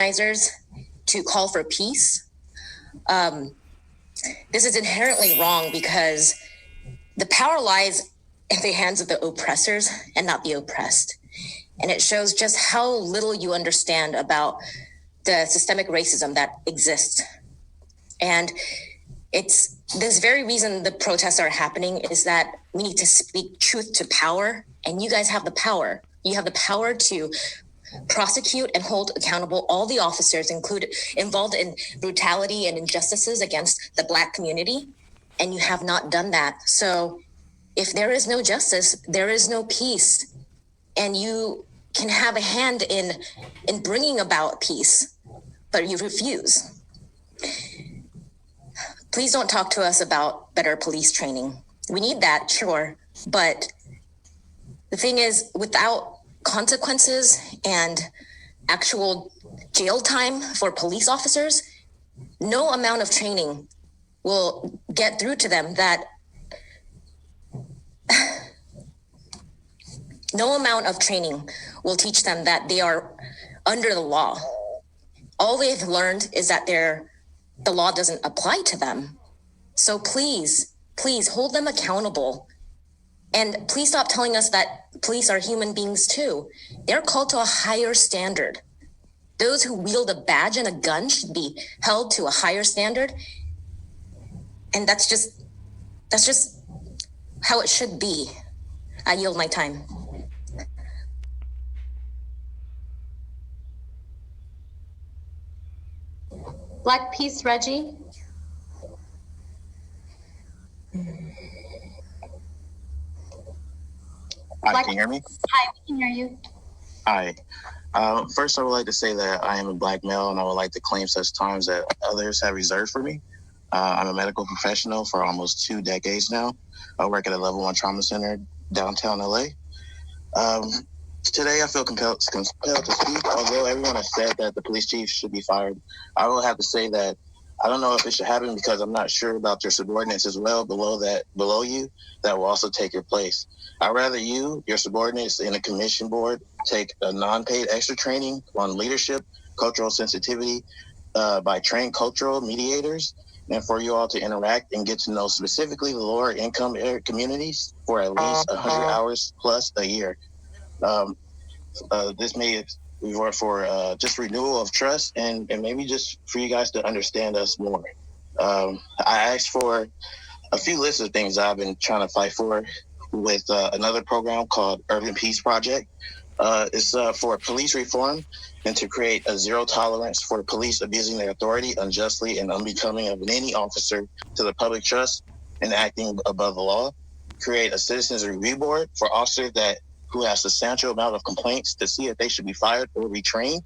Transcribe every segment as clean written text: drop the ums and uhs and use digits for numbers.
organizers to call for peace. This is inherently wrong because the power lies in the hands of the oppressors and not the oppressed. And it shows just how little you understand about the systemic racism that exists. And it's this very reason the protests are happening is that we need to speak truth to power, and you guys have the power. You have the power to prosecute and hold accountable all the officers involved in brutality and injustices against the Black community, and you have not done that. So if there is no justice, there is no peace, and you can have a hand in bringing about peace, but you refuse. Please don't talk to us about better police training. We need that, sure, but the thing is, without consequences and actual jail time for police officers, no amount of training will get through to them that no amount of training will teach them that they are under the law. All they've learned is that the law doesn't apply to them. So please hold them accountable. And please stop telling us that police are human beings too. They're called to a higher standard. Those who wield a badge and a gun should be held to a higher standard. And that's just how it should be. I yield my time. Black Peace, Reggie. Hi, can you hear me? Hi, we can hear you. Hi. First, I would like to say that I am a Black male, and I would like to claim such times that others have reserved for me. I'm a medical professional for almost 2 decades now. I work at a level 1 trauma center downtown LA. Today, I feel compelled to speak. Although everyone has said that the police chief should be fired, I will have to say that I don't know if it should happen because I'm not sure about your subordinates as well below you that will also take your place. I'd rather you, your subordinates in a commission board, take a non-paid extra training on leadership, cultural sensitivity by trained cultural mediators, and for you all to interact and get to know specifically the lower income communities for at least 100 hours plus a year. This may be for just renewal of trust and maybe just for you guys to understand us more. I asked for a few lists of things I've been trying to fight for with another program called Urban Peace Project. It's for police reform and to create a zero tolerance for police abusing their authority unjustly and unbecoming of any officer to the public trust and acting above the law. Create a citizens review board for officers who have substantial amount of complaints to see if they should be fired or retrained.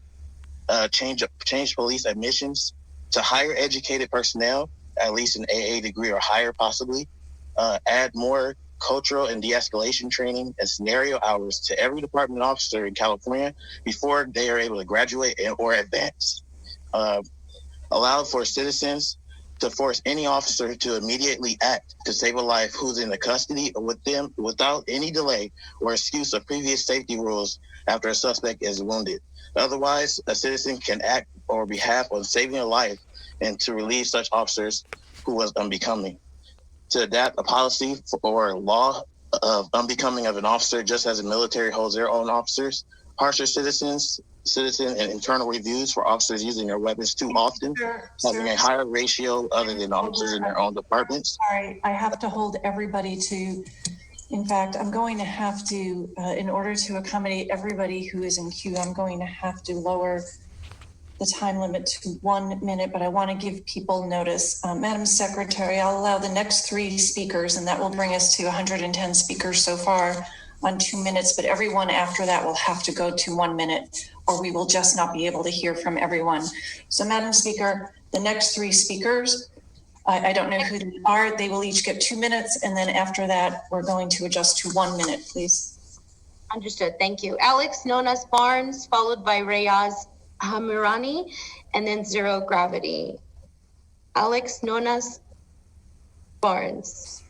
Change police admissions to higher educated personnel, at least an AA degree or higher possibly. Add more cultural and de-escalation training and scenario hours to every department officer in California before they are able to graduate or advance. Allow for citizens to force any officer to immediately act to save a life who's in the custody with them without any delay or excuse of previous safety rules after a suspect is wounded. Otherwise, a citizen can act on behalf of saving a life and to relieve such officers who was unbecoming. To adapt a policy or law of unbecoming of an officer just as the military holds their own officers, harsher citizen and internal reviews for officers using their weapons too often, having a higher ratio other than officers in their own departments. Sorry, I have to hold everybody to, in fact, I'm going to have to, in order to accommodate everybody who is in queue, I'm going to have to lower the time limit to 1 minute, but I want to give people notice. Madam Secretary, I'll allow the next 3 speakers, and that will bring us to 110 speakers so far on 2 minutes, but everyone after that will have to go to 1 minute, or we will just not be able to hear from everyone. So Madam Speaker, the next 3 speakers, I don't know who they are, they will each get 2 minutes, and then after that, we're going to adjust to 1 minute, please. Understood, thank you. Alex Nonas Barnes, followed by Reyes Hamirani, and then Zero Gravity. Alex Nonas Barnes.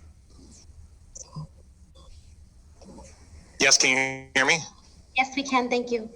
Yes, can you hear me? Yes, we can, thank you.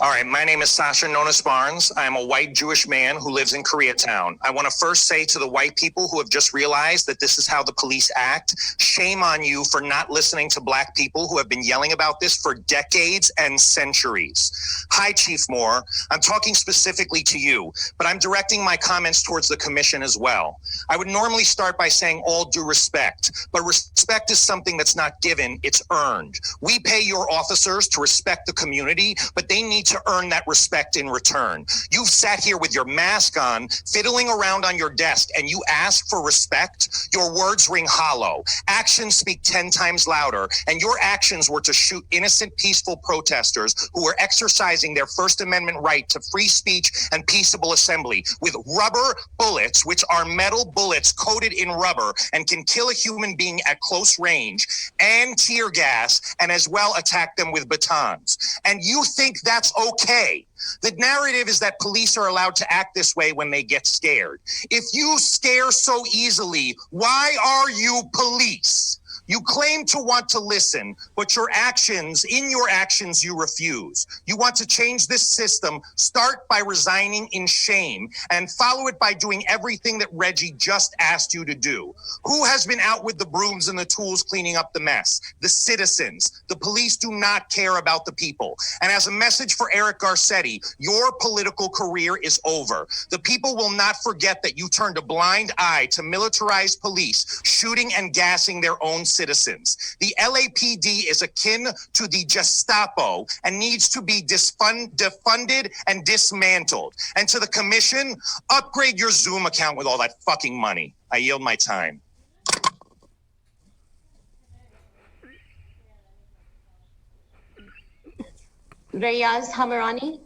All right, my name is Sasha Nonis Barnes. I am a white Jewish man who lives in Koreatown. I want to first say to the white people who have just realized that this is how the police act, shame on you for not listening to black people who have been yelling about this for decades and centuries. Hi, Chief Moore. I'm talking specifically to you, but I'm directing my comments towards the commission as well. I would normally start by saying all due respect, but respect is something that's not given, it's earned. We pay your officers to respect the community, but they need to earn that respect in return. You've sat here with your mask on, fiddling around on your desk, and you ask for respect. Your words ring hollow. Actions speak 10 times louder, and your actions were to shoot innocent, peaceful protesters who were exercising their First Amendment right to free speech and peaceable assembly with rubber bullets, which are metal bullets coated in rubber and can kill a human being at close range, and tear gas, and as well attack them with batons. And you think that's okay. The narrative is that police are allowed to act this way when they get scared. If you scare so easily, why are you police? You claim to want to listen, but in your actions, you refuse. You want to change this system. Start by resigning in shame and follow it by doing everything that Reggie just asked you to do. Who has been out with the brooms and the tools cleaning up the mess? The citizens. The police do not care about the people. And as a message for Eric Garcetti, your political career is over. The people will not forget that you turned a blind eye to militarized police shooting and gassing their own citizens. The LAPD is akin to the Gestapo and needs to be defunded and dismantled. And to the commission, upgrade your Zoom account with all that fucking money. I yield my time. Reyaz Hamirani.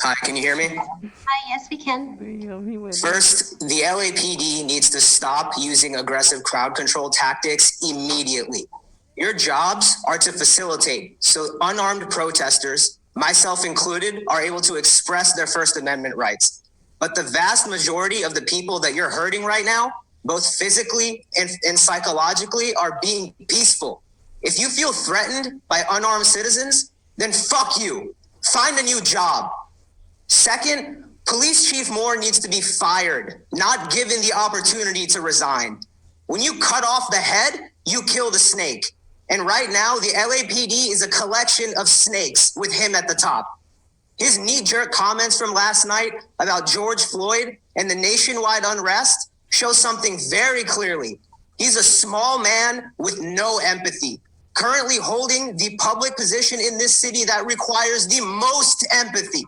Hi, can you hear me? Hi, yes, we can. First, the LAPD needs to stop using aggressive crowd control tactics immediately. Your jobs are to facilitate so unarmed protesters, myself included, are able to express their First Amendment rights. But the vast majority of the people that you're hurting right now, both physically and psychologically, are being peaceful. If you feel threatened by unarmed citizens, then fuck you. Find a new job. Second, Police Chief Moore needs to be fired, not given the opportunity to resign. When you cut off the head, you kill the snake. And right now, the LAPD is a collection of snakes with him at the top. His knee-jerk comments from last night about George Floyd and the nationwide unrest show something very clearly. He's a small man with no empathy, currently holding the public position in this city that requires the most empathy.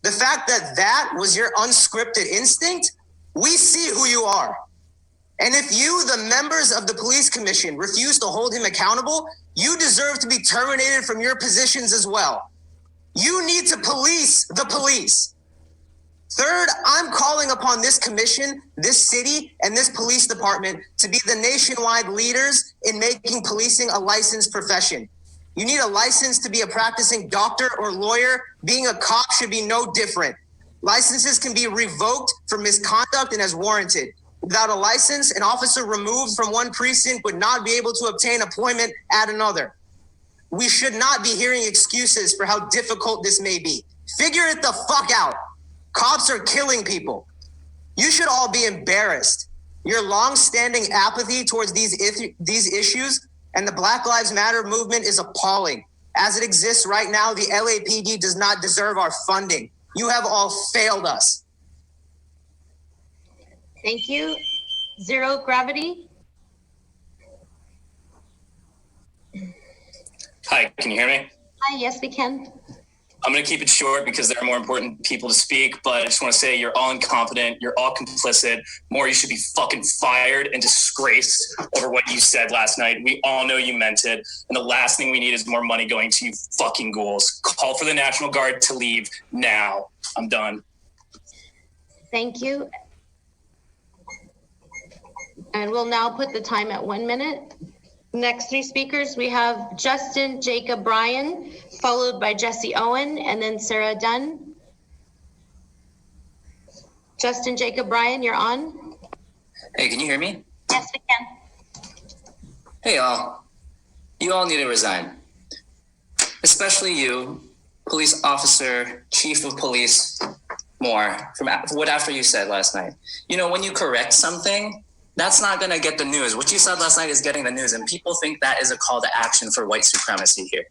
The fact that that was your unscripted instinct, we see who you are. And if you, the members of the police commission, refuse to hold him accountable, you deserve to be terminated from your positions as well. You need to police the police. Third, I'm calling upon this commission, this city, and this police department to be the nationwide leaders in making policing a licensed profession. You need a license to be a practicing doctor or lawyer. Being a cop should be no different. Licenses can be revoked for misconduct and as warranted. Without a license, an officer removed from one precinct would not be able to obtain employment at another. We should not be hearing excuses for how difficult this may be. Figure it the fuck out. Cops are killing people. You should all be embarrassed. Your long-standing apathy towards these issues and the Black Lives Matter movement is appalling. As it exists right now, the LAPD does not deserve our funding. You have all failed us. Thank you. Zero Gravity. Hi, can you hear me? Hi, yes, we can. I'm going to keep it short because there are more important people to speak, but I just want to say you're all incompetent. You're all complicit. Moore, you should be fucking fired and disgraced over what you said last night. We all know you meant it. And the last thing we need is more money going to you fucking ghouls. Call for the National Guard to leave now. I'm done. Thank you. And we'll now put the time at 1 minute. Next three speakers, we have Justin Jacob Bryan, followed by Jesse Owen, and then Sarah Dunn. Justin Jacob Bryan, you're on. Hey, can you hear me? Yes, we can. Hey, all. You all need to resign. especially you, police officer, chief of police, Moore, from what after you said last night. You know, when you correct something, that's not going to get the news. What you said last night is getting the news, and people think that is a call to action for white supremacy here.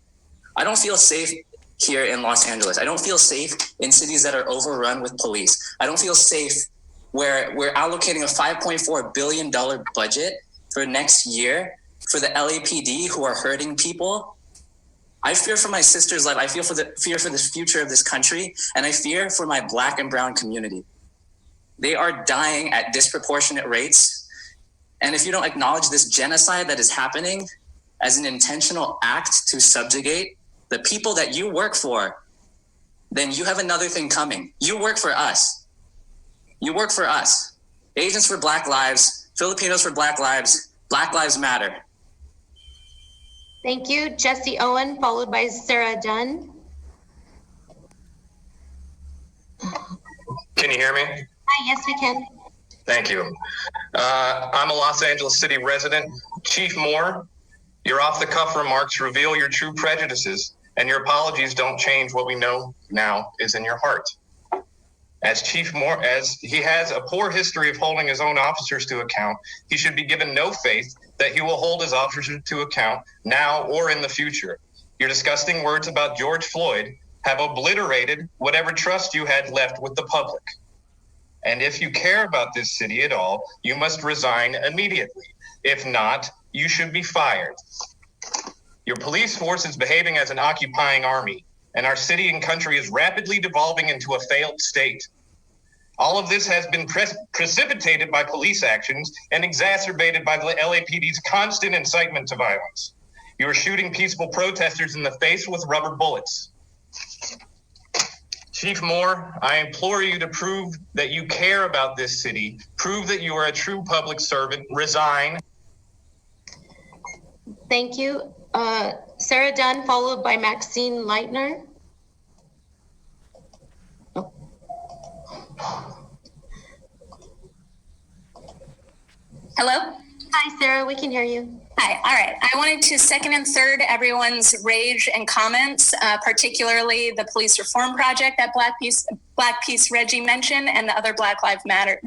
I don't feel safe here in Los Angeles. I don't feel safe in cities that are overrun with police. I don't feel safe where we're allocating a $5.4 billion budget for next year for the LAPD who are hurting people. I fear for my sister's life. I fear for the future of this country, and I fear for my Black and brown community. They are dying at disproportionate rates. And if you don't acknowledge this genocide that is happening as an intentional act to subjugate the people that you work for, then you have another thing coming. You work for us. You work for us. Agents for Black Lives, Filipinos for Black Lives, Black Lives Matter. Thank you. Jesse Owen, followed by Sarah Dunn. Can you hear me? Hi, yes, we can. Thank you. I'm a Los Angeles City resident. Chief Moore, your off-the-cuff remarks reveal your true prejudices, and your apologies don't change what we know now is in your heart. As Chief Moore, as he has a poor history of holding his own officers to account, he should be given no faith that he will hold his officers to account now or in the future. Your disgusting words about George Floyd have obliterated whatever trust you had left with the public. And if you care about this city at all, you must resign immediately. If not, you should be fired. Your police force is behaving as an occupying army, and our city and country is rapidly devolving into a failed state. All of this has been precipitated by police actions and exacerbated by the LAPD's constant incitement to violence. You are shooting peaceful protesters in the face with rubber bullets. Chief Moore, I implore you to prove that you care about this city. Prove that you are a true public servant. Resign. Thank you. Sarah Dunn, followed by Maxine Leitner. Hello? Hi, Sarah, we can hear you. Hi, all right. I wanted to second and third everyone's rage and comments, particularly the police reform project that Black Peace Reggie mentioned and the other Black Lives Matter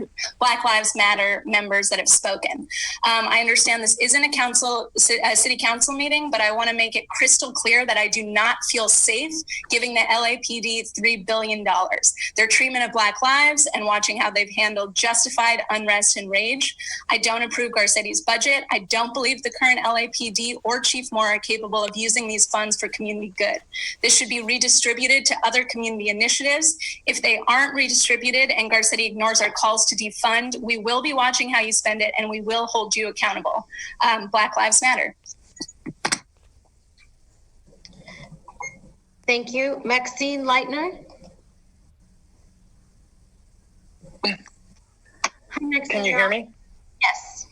members that have spoken. I understand this isn't a city council meeting, but I want to make it crystal clear that I do not feel safe giving the LAPD $3 billion. Their treatment of Black lives and watching how they've handled justified unrest and rage. I don't approve Garcetti's budget. I don't believe the current LAPD or Chief Moore are capable of using these funds for community good. This should be redistributed to other community initiatives. If they aren't redistributed and Garcetti ignores our calls to defund, we will be watching how you spend it and we will hold you accountable. Black Lives Matter. Thank you. Maxine Leitner. Hi, Maxine. Can you hear me? Yes.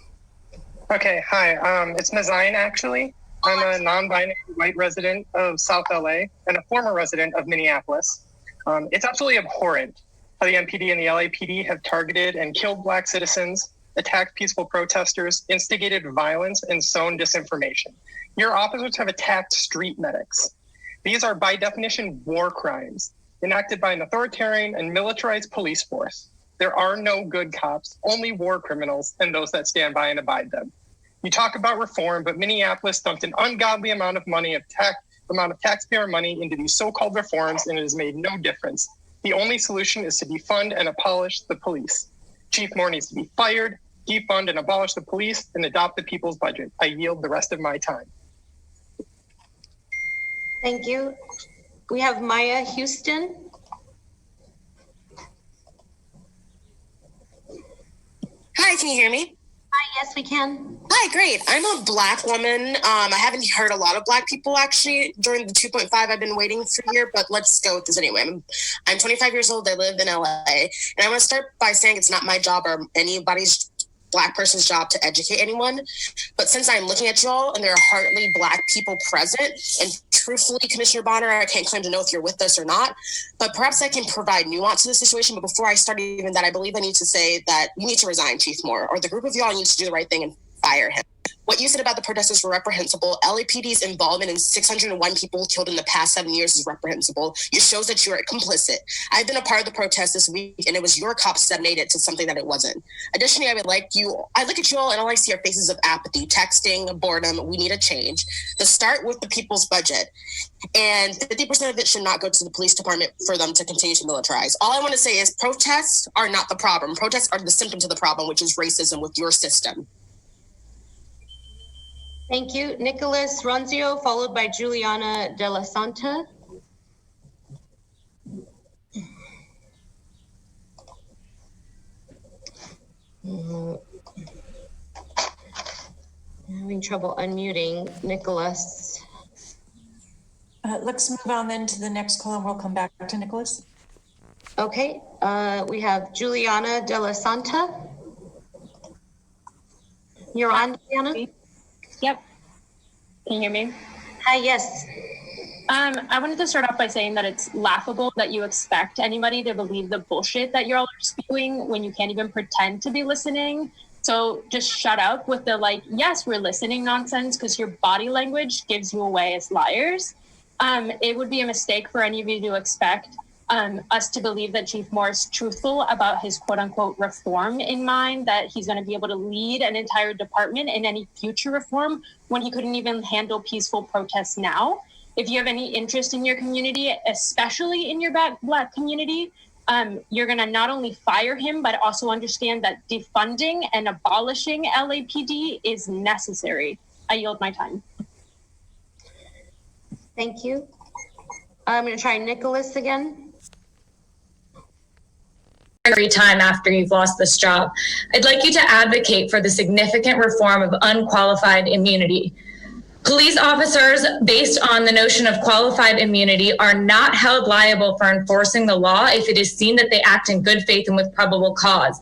Okay, hi. It's Mazain, actually. I'm a non-binary white resident of South LA and a former resident of Minneapolis. It's absolutely abhorrent how the MPD and the LAPD have targeted and killed Black citizens, attacked peaceful protesters, instigated violence, and sown disinformation. Your officers have attacked street medics. These are, by definition, war crimes enacted by an authoritarian and militarized police force. There are no good cops, only war criminals and those that stand by and abide them. You talk about reform, but Minneapolis dumped an ungodly amount of money, amount of taxpayer money into these so-called reforms, and it has made no difference. The only solution is to defund and abolish the police. Chief Moore needs to be fired, defund and abolish the police, and adopt the people's budget. I yield the rest of my time. Thank you. We have Maya Houston. Hi, can you hear me? Hi, yes, we can. Hi, great. I'm a Black woman. I haven't heard a lot of Black people actually during the 2.5 I've been waiting for here, but let's go with this anyway. I'm 25 years old. I live in LA, and I want to start by saying it's not my job or anybody's Black person's job to educate anyone. But since I'm looking at y'all and there are hardly Black people present, and truthfully, Commissioner Bonner, I can't claim to know if you're with us or not, but perhaps I can provide nuance to the situation. But before I start even that, I believe I need to say that you need to resign, Chief Moore, or the group of y'all needs to do the right thing and fire him. What you said about the protesters were reprehensible. LAPD's involvement in 601 people killed in the past 7 years is reprehensible. It shows that you are complicit. I've been a part of the protest this week, and it was your cops that made it to something that it wasn't. Additionally, I look at you all and all I see are faces of apathy, texting, boredom. We need a change. Let's start with the people's budget. And 50% of it should not go to the police department for them to continue to militarize. All I want to say is protests are not the problem. Protests are the symptom to the problem, which is racism with your system. Thank you. Nicholas Ronzio, followed by Juliana De La Santa. I'm having trouble unmuting Nicholas. Let's move on then to the next call and we'll come back to Nicholas. Okay, we have Juliana De La Santa. You're on, Juliana? Yep. Can you hear me? Hi, yes. I wanted to start off by saying that it's laughable that you expect anybody to believe the bullshit that you're all spewing when you can't even pretend to be listening. So just shut up with the yes, we're listening nonsense, because your body language gives you away as liars. It would be a mistake for any of you to expect us to believe that Chief Moore is truthful about his quote unquote reform in mind, that he's going to be able to lead an entire department in any future reform when he couldn't even handle peaceful protests now. If you have any interest in your community, especially in your Black community, you're going to not only fire him, but also understand that defunding and abolishing LAPD is necessary. I yield my time. Thank you. I'm going to try Nicholas again. Every time after you've lost this job, I'd like you to advocate for the significant reform of unqualified immunity. Police officers, based on the notion of qualified immunity, are not held liable for enforcing the law if it is seen that they act in good faith and with probable cause.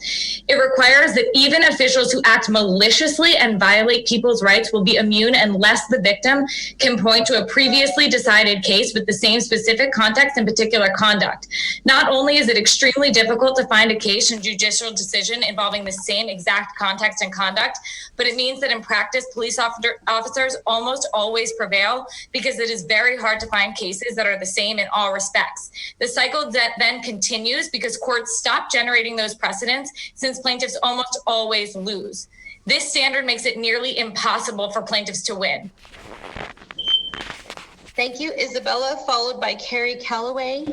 It requires that even officials who act maliciously and violate people's rights will be immune unless the victim can point to a previously decided case with the same specific context and particular conduct. Not only is it extremely difficult to find a case and judicial decision involving the same exact context and conduct, but it means that in practice, police officers almost always prevail because it is very hard to find cases that are the same in all respects. The cycle then continues because courts stop generating those precedents since plaintiffs almost always lose. This standard makes it nearly impossible for plaintiffs to win. Thank you, Isabella, followed by Carrie Calloway.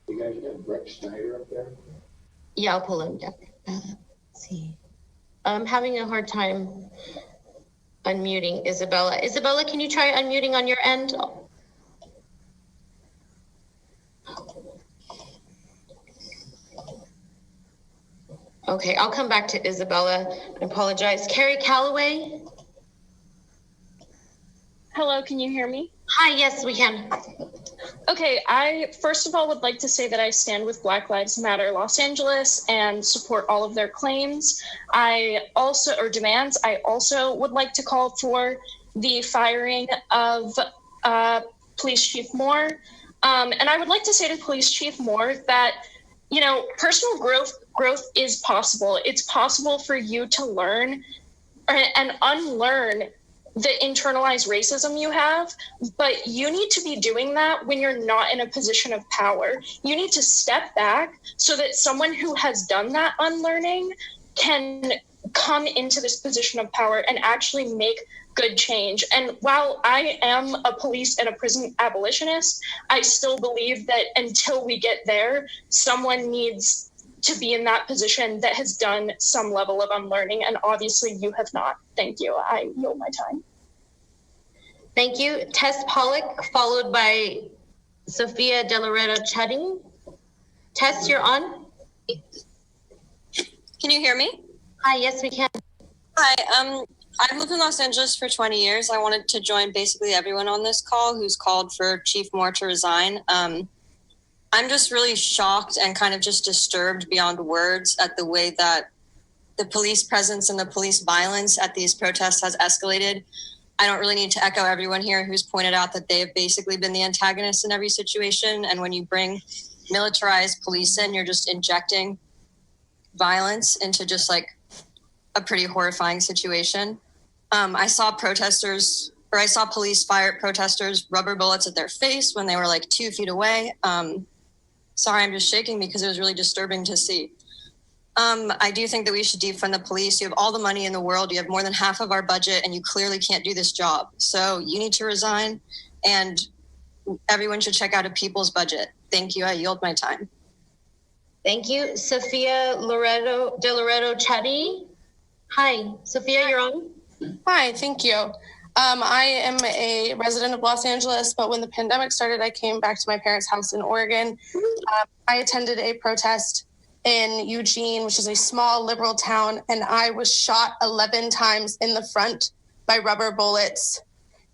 You guys got Brett Snyder up there? Yeah, I'll pull him down. Let's see. I'm having a hard time unmuting Isabella. Isabella, can you try unmuting on your end? Okay, I'll come back to Isabella. I apologize. Carrie Calloway. Hello, can you hear me? Hi, yes, we can. Okay, I first of all would like to say that I stand with Black Lives Matter Los Angeles and support all of their claims. Demands. I also would like to call for the firing of Police Chief Moore. And I would like to say to Police Chief Moore that, personal growth is possible. It's possible for you to learn and unlearn the internalized racism you have, but you need to be doing that when you're not in a position of power. You need to step back so that someone who has done that unlearning can come into this position of power and actually make good change. And while I am a police and a prison abolitionist, I still believe that until we get there, someone needs to be in that position that has done some level of unlearning, and obviously you have not. Thank you. I yield my time. Thank you. Tess Pollock, followed by Sophia De Loreto Chetting. Tess, you're on. Can you hear me? Hi, yes, we can. Hi, I've lived in Los Angeles for 20 years. I wanted to join basically everyone on this call who's called for Chief Moore to resign. I'm just really shocked and kind of just disturbed beyond words at the way that the police presence and the police violence at these protests has escalated. I don't really need to echo everyone here who's pointed out that they have basically been the antagonists in every situation. And when you bring militarized police in, you're just injecting violence into just like a pretty horrifying situation. I saw police fire at protesters rubber bullets at their face when they were like 2 feet away. Sorry, I'm just shaking because it was really disturbing to see. I do think that we should defund the police. You have all the money in the world. You have more than half of our budget, and you clearly can't do this job. So you need to resign, and everyone should check out a people's budget. Thank you. I yield my time. Thank you. Sophia De Loreto Chetty. Hi, Sophia, you're on. Hi, thank you. I am a resident of Los Angeles, but when the pandemic started, I came back to my parents' house in Oregon. I attended a protest in Eugene, which is a small liberal town, and I was shot 11 times in the front by rubber bullets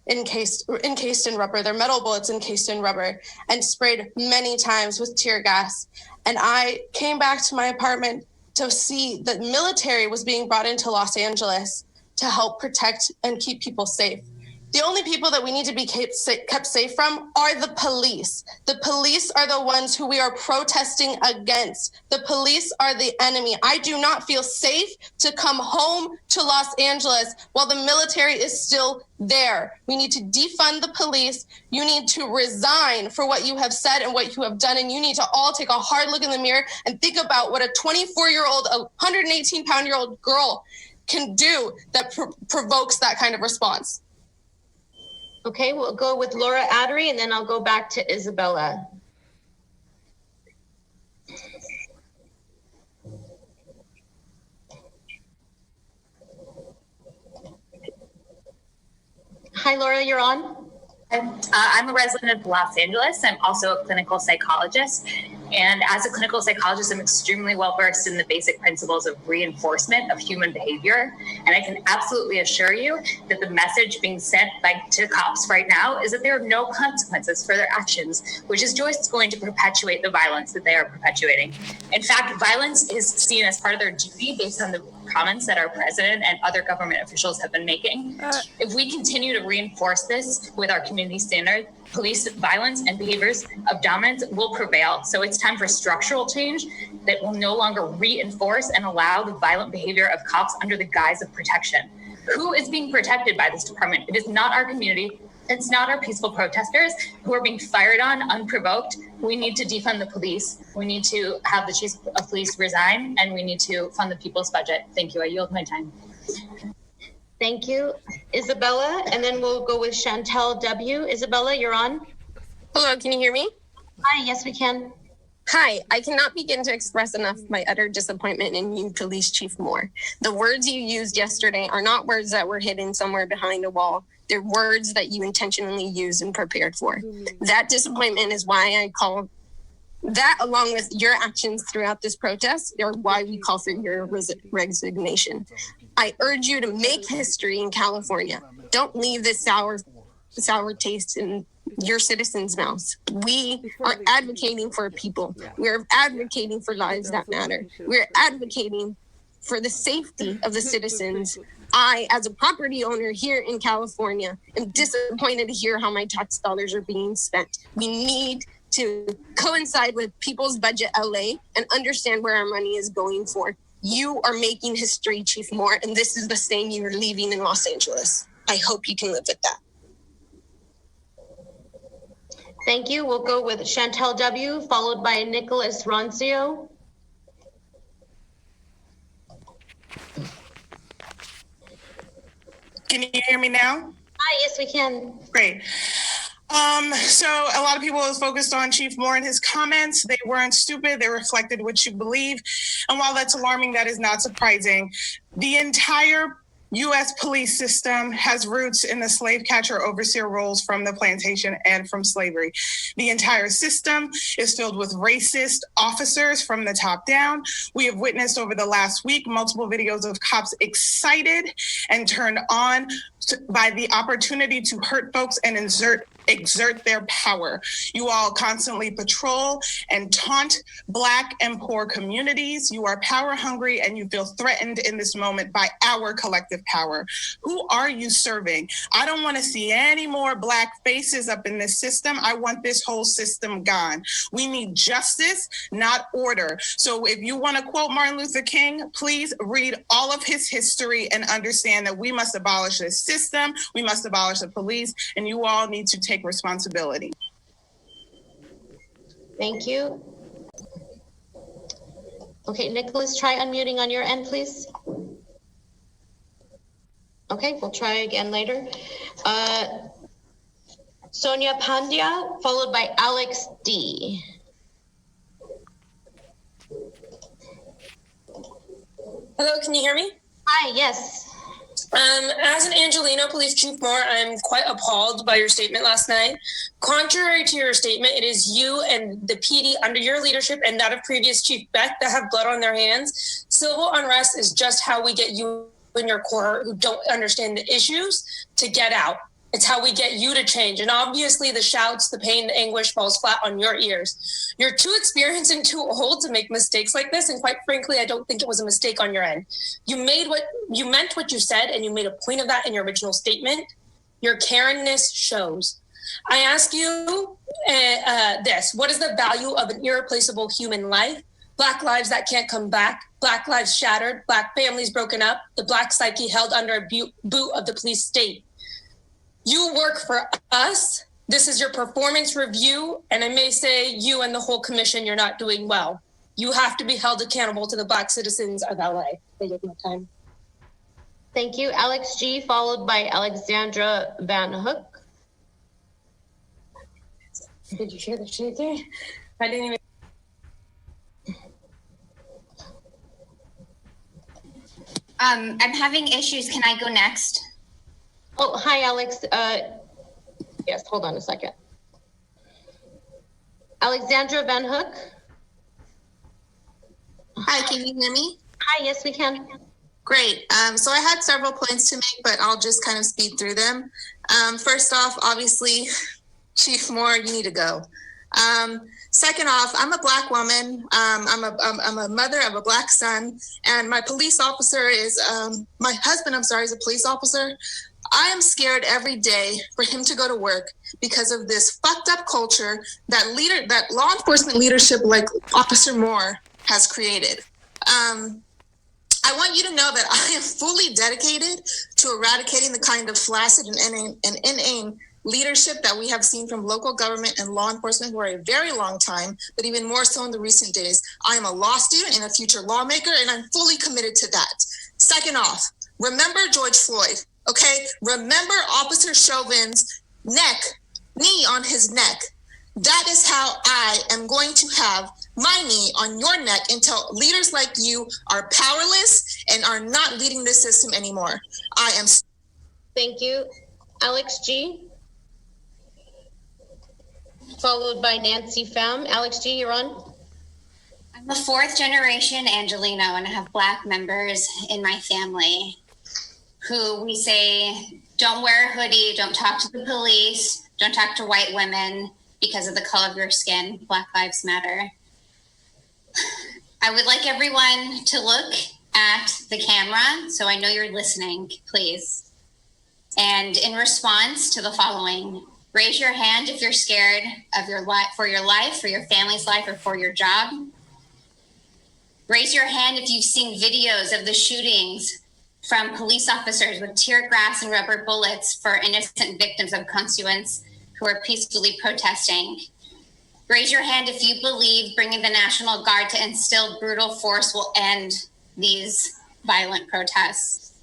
encased in rubber. They're metal bullets encased in rubber, and sprayed many times with tear gas. And I came back to my apartment to see that military was being brought into Los Angeles to help protect and keep people safe. The only people that we need to be kept safe from are the police. The police are the ones who we are protesting against. The police are the enemy. I do not feel safe to come home to Los Angeles while the military is still there. We need to defund the police. You need to resign for what you have said and what you have done. And you need to all take a hard look in the mirror and think about what a 24-year-old, a 118-pound-year-old girl can do that provokes that kind of response. Okay, we'll go with Laura Addery, and then I'll go back to Isabella. Hi, Laura, you're on. I'm a resident of Los Angeles. I'm also a clinical psychologist. And as a clinical psychologist, I'm extremely well versed in the basic principles of reinforcement of human behavior. And I can absolutely assure you that the message being sent to cops right now is that there are no consequences for their actions, which is just going to perpetuate the violence that they are perpetuating. In fact, violence is seen as part of their duty based on the comments that our president and other government officials have been making. If we continue to reinforce this with our community standard, police violence and behaviors of dominance will prevail. So it's time for structural change that will no longer reinforce and allow the violent behavior of cops under the guise of protection. Who is being protected by this department? It is not our community. It's not our peaceful protesters who are being fired on unprovoked. We need to defund the police. We need to have the chief of police resign, and we need to fund the people's budget. Thank you. I yield my time. Thank you, Isabella. And then we'll go with Chantel W. Isabella, you're on. Hello, can you hear me? Hi, yes, we can. Hi, I cannot begin to express enough my utter disappointment in you, Police Chief Moore. The words you used yesterday are not words that were hidden somewhere behind a wall. They're words that you intentionally used and prepared for. That disappointment is why I call that, along with your actions throughout this protest, are why we call for your resignation. I urge you to make history in California. Don't leave this sour taste in your citizens' mouths. We are advocating for people. We're advocating for lives that matter. We're advocating for the safety of the citizens. I, as a property owner here in California, am disappointed to hear how my tax dollars are being spent. We need to coincide with People's Budget LA and understand where our money is going for. You are making history, Chief Moore, and this is the same you're leaving in Los Angeles. I hope you can live with that. Thank you. We'll go with Chantel W., followed by Nicholas Roncio. Can you hear me now? Hi, yes, we can. Great. So a lot of people was focused on Chief Moore and his comments. They weren't stupid. They reflected what you believe. And while that's alarming, that is not surprising. The entire U.S. police system has roots in the slave catcher overseer roles from the plantation and from slavery. The entire system is filled with racist officers from the top down. We have witnessed over the last week multiple videos of cops excited and turned on by the opportunity to hurt folks and exert their power. You all constantly patrol and taunt Black and poor communities. You are power hungry and you feel threatened in this moment by our collective power. Who are you serving? I don't want to see any more Black faces up in this system. I want this whole system gone. We need justice, not order. So if you want to quote Martin Luther King, please read all of his history and understand that we must abolish this system, we must abolish the police, and you all need to take responsibility. Thank you. Okay, Nicholas, try unmuting on your end, please. Okay, we'll try again later. Sonia Pandya, followed by Alex D. Hello, can you hear me? Hi, yes. As an Angelino Police Chief Moore, I'm quite appalled by your statement last night. Contrary to your statement, it is you and the PD under your leadership and that of previous Chief Beck that have blood on their hands. Civil unrest is just how we get you in your core who don't understand the issues to get out. It's how we get you to change. And obviously the shouts, the pain, the anguish falls flat on your ears. You're too experienced and too old to make mistakes like this. And quite frankly, I don't think it was a mistake on your end. You meant what you said, and you made a point of that in your original statement. Your Karen-ness shows. I ask you this: what is the value of an irreplaceable human life? Black lives that can't come back, Black lives shattered, Black families broken up, the Black psyche held under a boot of the police state. You work for us. This is your performance review. And I may say you and the whole commission, you're not doing well. You have to be held accountable to the Black citizens of LA. Thank you for my time. Thank you. Alex G, followed by Alexandra Van Hook. Did you share the shit there? I didn't even. I'm having issues. Can I go next? Oh, hi, Alex. Yes, hold on a second. Alexandra Van Hook. Hi, can you hear me? Hi, yes, we can. Great. So I had several points to make, but I'll just kind of speed through them. First off, obviously, Chief Moore, you need to go. Second off, I'm a Black woman. I'm a mother of a Black son, and my police officer is my husband. is a police officer. I am scared every day for him to go to work because of this fucked up culture that law enforcement leadership like Officer Moore has created. I want you to know that I am fully dedicated to eradicating the kind of flaccid and inane leadership that we have seen from local government and law enforcement for a very long time, but even more so in the recent days. I am a law student and a future lawmaker, and I'm fully committed to that. Second off, remember George Floyd. Okay, remember Officer Chauvin's knee on his neck. That is how I am going to have my knee on your neck until leaders like you are powerless and are not leading this system anymore. I am. Thank you. Alex G, followed by Nancy Pham. Alex G, you're on. I'm a fourth generation Angelino, and I have Black members in my family who we say, don't wear a hoodie, don't talk to the police, don't talk to white women because of the color of your skin. Black Lives Matter. I would like everyone to look at the camera, so I know you're listening, please. And in response to the following, raise your hand if you're scared of your life, for your family's life, or for your job. Raise your hand if you've seen videos of the shootings from police officers with tear gas and rubber bullets for innocent victims of constituents who are peacefully protesting. Raise your hand if you believe bringing the National Guard to instill brutal force will end these violent protests.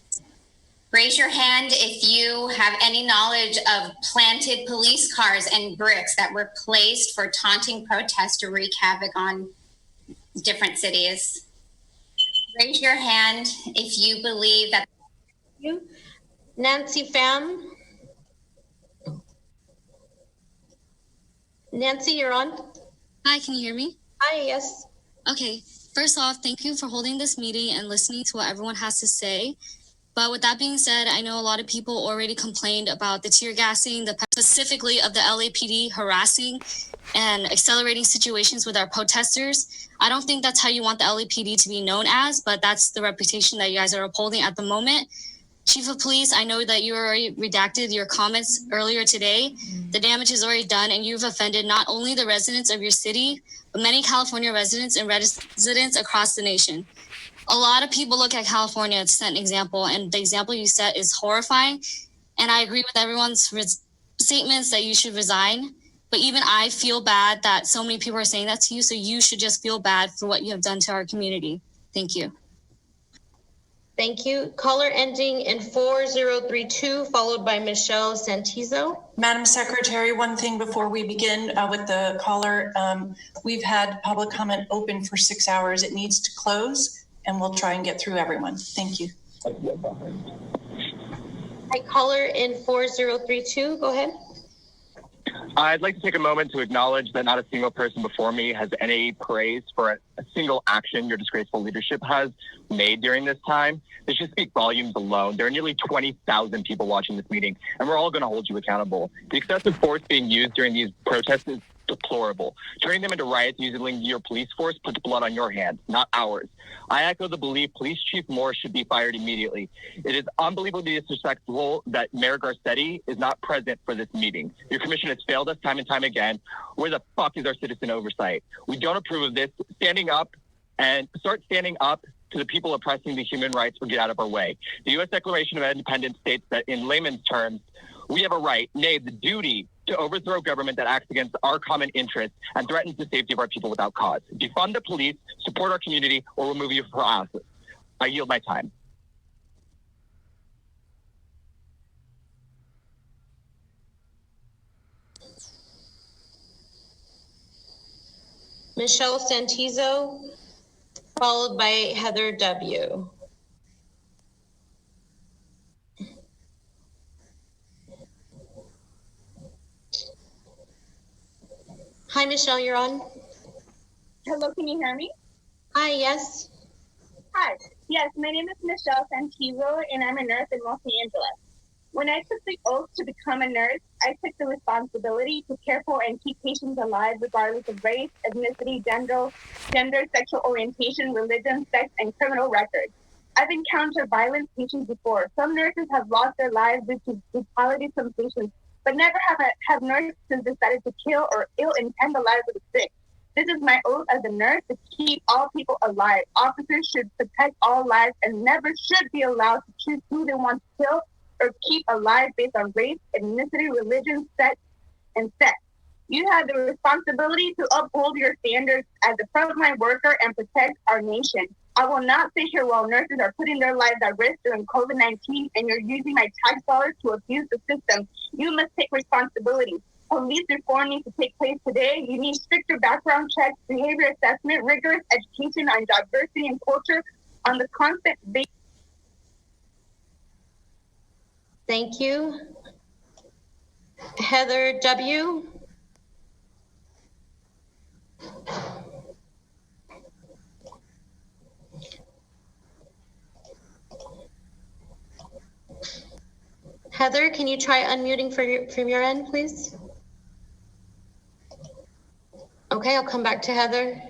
Raise your hand if you have any knowledge of planted police cars and bricks that were placed for taunting protests to wreak havoc on different cities. Raise your hand if you believe that. You, Nancy Pham. Nancy, you're on. Hi, can you hear me? Hi, yes. Okay, first off, thank you for holding this meeting and listening to what everyone has to say. But with that being said, I know a lot of people already complained about the tear gassing, specifically of the LAPD harassing and accelerating situations with our protesters. I don't think that's how you want the LAPD to be known as, but that's the reputation that you guys are upholding at the moment. Chief of Police, I know that you already redacted your comments earlier today. The damage is already done, and you've offended not only the residents of your city, but many California residents and residents across the nation. A lot of people look at California to set an example, and the example you set is horrifying. And I agree with everyone's statements that you should resign. But even I feel bad that so many people are saying that to you, so you should just feel bad for what you have done to our community. Thank you. Thank you. Caller ending in 4032, followed by Michelle Santizo. Madam Secretary, one thing before we begin with the caller, we've had public comment open for 6 hours. It needs to close, and we'll try and get through everyone. Thank you. Hi, caller in 4032, go ahead. I'd like to take a moment to acknowledge that not a single person before me has any praise for a single action your disgraceful leadership has made during this time. This should speak volumes alone. There are nearly 20,000 people watching this meeting, and we're all going to hold you accountable. The excessive force being used during these protests is deplorable. Turning them into riots using your police force puts blood on your hands, not ours. I echo the belief Police Chief Moore should be fired immediately. It is unbelievably disrespectful that Mayor Garcetti is not present for this meeting. Your commission has failed us time and time again. Where the fuck is our citizen oversight? We don't approve of this. Standing up to the people oppressing the human rights or get out of our way. The U.S. Declaration of Independence states that in layman's terms, we have a right, nay, the duty, to overthrow government that acts against our common interests and threatens the safety of our people without cause. Defund the police, support our community, or remove you from office. I yield my time. Michelle Santizo, followed by Heather W. Hi, Michelle, you're on. Hello, can you hear me? Hi, yes. Hi. Yes, my name is Michelle Santizo, and I'm a nurse in Los Angeles. When I took the oath to become a nurse, I took the responsibility to care for and keep patients alive regardless of race, ethnicity, gender, sexual orientation, religion, sex, and criminal records. I've encountered violent patients before. Some nurses have lost their lives due to brutality from patients, but never have nurses decided to kill or ill intend the lives of the sick. This is my oath as a nurse to keep all people alive. Officers should protect all lives and never should be allowed to choose who they want to kill or keep alive based on race, ethnicity, religion, sex, and sex. You have the responsibility to uphold your standards as a frontline worker and protect our nation. I will not sit here while nurses are putting their lives at risk during COVID-19 and you're using my tax dollars to abuse the system. You must take responsibility. Police reform needs to take place today. You need stricter background checks, behavior assessment, rigorous education on diversity and culture on the constant basis. Thank you. Heather W. Heather, can you try unmuting from your end, please? Okay, I'll come back to Heather.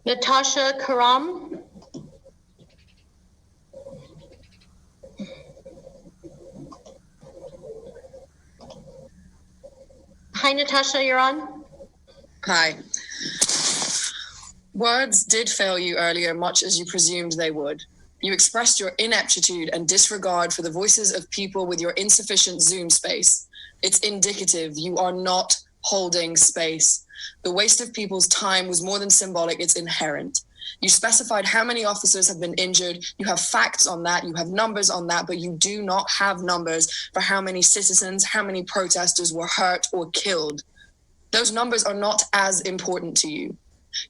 Natasha Karam. Hi, Natasha, you're on. Hi. Words did fail you earlier, much as you presumed they would. You expressed your ineptitude and disregard for the voices of people with your insufficient Zoom space. It's indicative you are not holding space. The waste of people's time was more than symbolic, it's inherent. You specified how many officers have been injured. You have facts on that. You have numbers on that, but you do not have numbers for how many citizens, how many protesters were hurt or killed. Those numbers are not as important to you.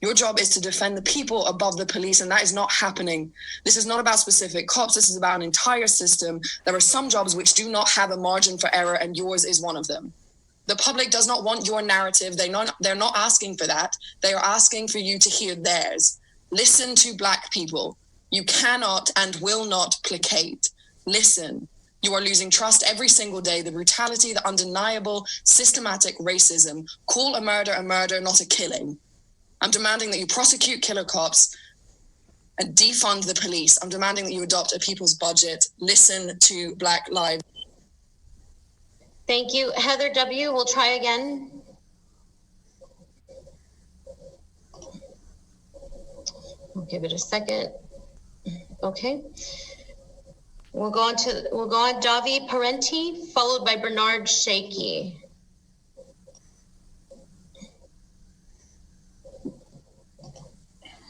Your job is to defend the people above the police, and that is not happening. This is not about specific cops. This is about an entire system. There are some jobs which do not have a margin for error, and yours is one of them. The public does not want your narrative. They're not asking for that. They are asking for you to hear theirs. Listen to Black people. You cannot and will not placate. Listen. You are losing trust every single day. The brutality, the undeniable, systematic racism. Call a murder, not a killing. I'm demanding that you prosecute killer cops and defund the police. I'm demanding that you adopt a people's budget. Listen to Black Lives. Thank you. Heather W., we'll try again. I'll give it a second. Okay. We'll go on Davi Parenti, followed by Bernard Shaky.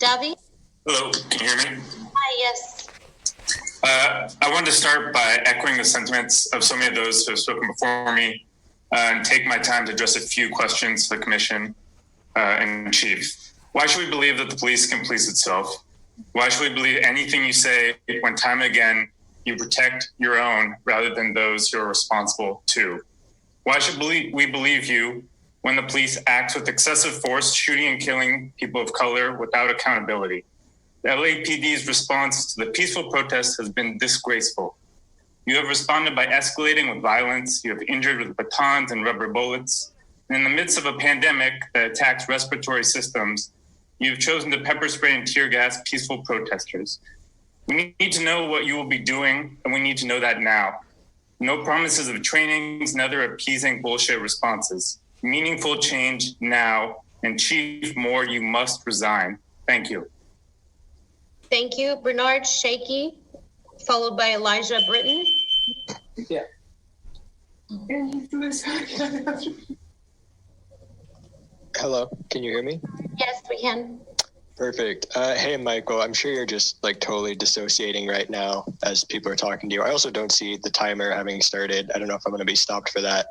Davi? Hello, can you hear me? Hi, yes. I wanted to start by echoing the sentiments of so many of those who have spoken before me and take my time to address a few questions to the Commission in Chief. Why should we believe that the police can police itself? Why should we believe anything you say when time and again you protect your own rather than those you're responsible to? Why should we believe you when the police acts with excessive force, shooting and killing people of color without accountability? The LAPD's response to the peaceful protests has been disgraceful. You have responded by escalating with violence. You have injured with batons and rubber bullets. And in the midst of a pandemic that attacks respiratory systems, you've chosen to pepper spray and tear gas peaceful protesters. We need to know what you will be doing, and we need to know that now. No promises of trainings, neither appeasing bullshit responses. Meaningful change now, and Chief Moore, you must resign. Thank you. Thank you. Bernard Shaky, followed by Elijah Britton. Yeah. Hello, can you hear me? Yes, we can. Perfect. Hey, Michael, I'm sure you're just like totally dissociating right now as people are talking to you. I also don't see the timer having started. I don't know if I'm going to be stopped for that.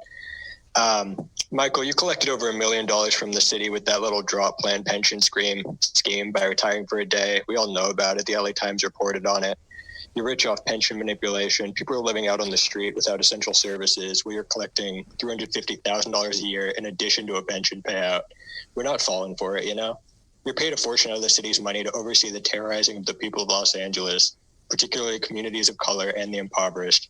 Michael, you collected over $1 million from the city with that little drop plan pension scheme by retiring for a day. We all know about it. The LA Times reported on it. You're rich off pension manipulation. People are living out on the street without essential services. We are collecting $350,000 a year in addition to a pension payout. We're not falling for it, you know? You're paid a fortune out of the city's money to oversee the terrorizing of the people of Los Angeles, particularly communities of color and the impoverished.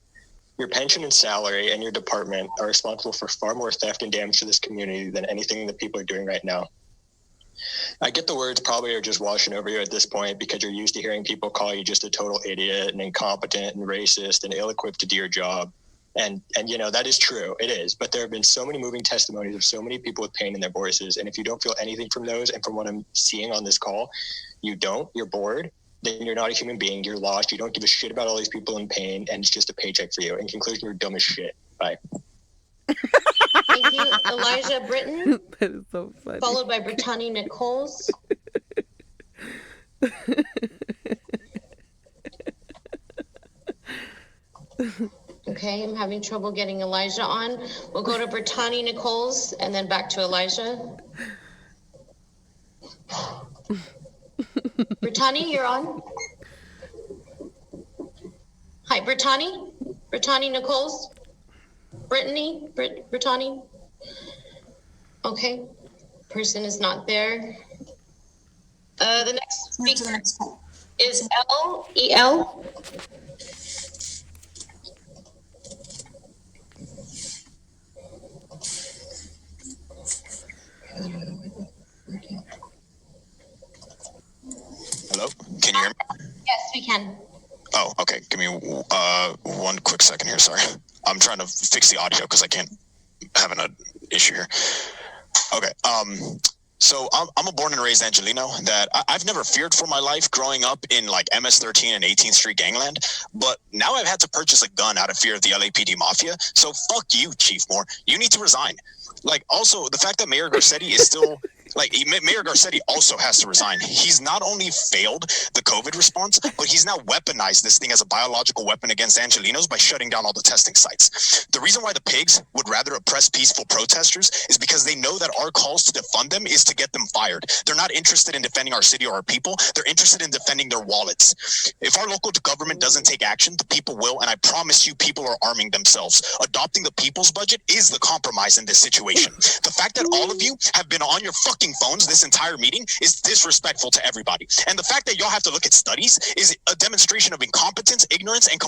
Your pension and salary and your department are responsible for far more theft and damage to this community than anything that people are doing right now. I get the words probably are just washing over you at this point because you're used to hearing people call you just a total idiot and incompetent and racist and ill-equipped to do your job. And you know, that is true. It is. But there have been so many moving testimonies of so many people with pain in their voices. And if you don't feel anything from those, and from what I'm seeing on this call, you're bored, then you're not a human being. You're lost. You don't give a shit about all these people in pain. And it's just a paycheck for you. In conclusion, you're dumb as shit. Bye. Thank you, Elijah Britton. That is so funny. Followed by Brittany Nichols. Okay, I'm having trouble getting Elijah on. We'll go to Brittany Nichols and then back to Elijah. Brittany, you're on. Hi, Brittany. Brittany Nichols. Brittany. Brittany. Okay, person is not there. The next speaker is L-E-L. Hello, can you hear me? Yes, we can. Oh, okay. Give me one quick second here. Sorry. I'm trying to fix the audio because I can't having an issue here. Okay. So I'm a born and raised Angelino that I've never feared for my life growing up in like MS-13 and 18th Street gangland. But now I've had to purchase a gun out of fear of the LAPD mafia. So fuck you, Chief Moore. You need to resign. Like, also, the fact that Mayor Garcetti is still... Like, Mayor Garcetti also has to resign. He's not only failed the COVID response, but he's now weaponized this thing as a biological weapon against Angelinos by shutting down all the testing sites. The reason why the pigs would rather oppress peaceful protesters is because they know that our calls to defund them is to get them fired. They're not interested in defending our city or our people. They're interested in defending their wallets. If our local government doesn't take action, the people will, and I promise you, people are arming themselves. Adopting the people's budget is the compromise in this situation. The fact that all of you have been on your fucking fucking phones this entire meeting is disrespectful to everybody. And the fact that y'all have to look at studies is a demonstration of incompetence, ignorance, and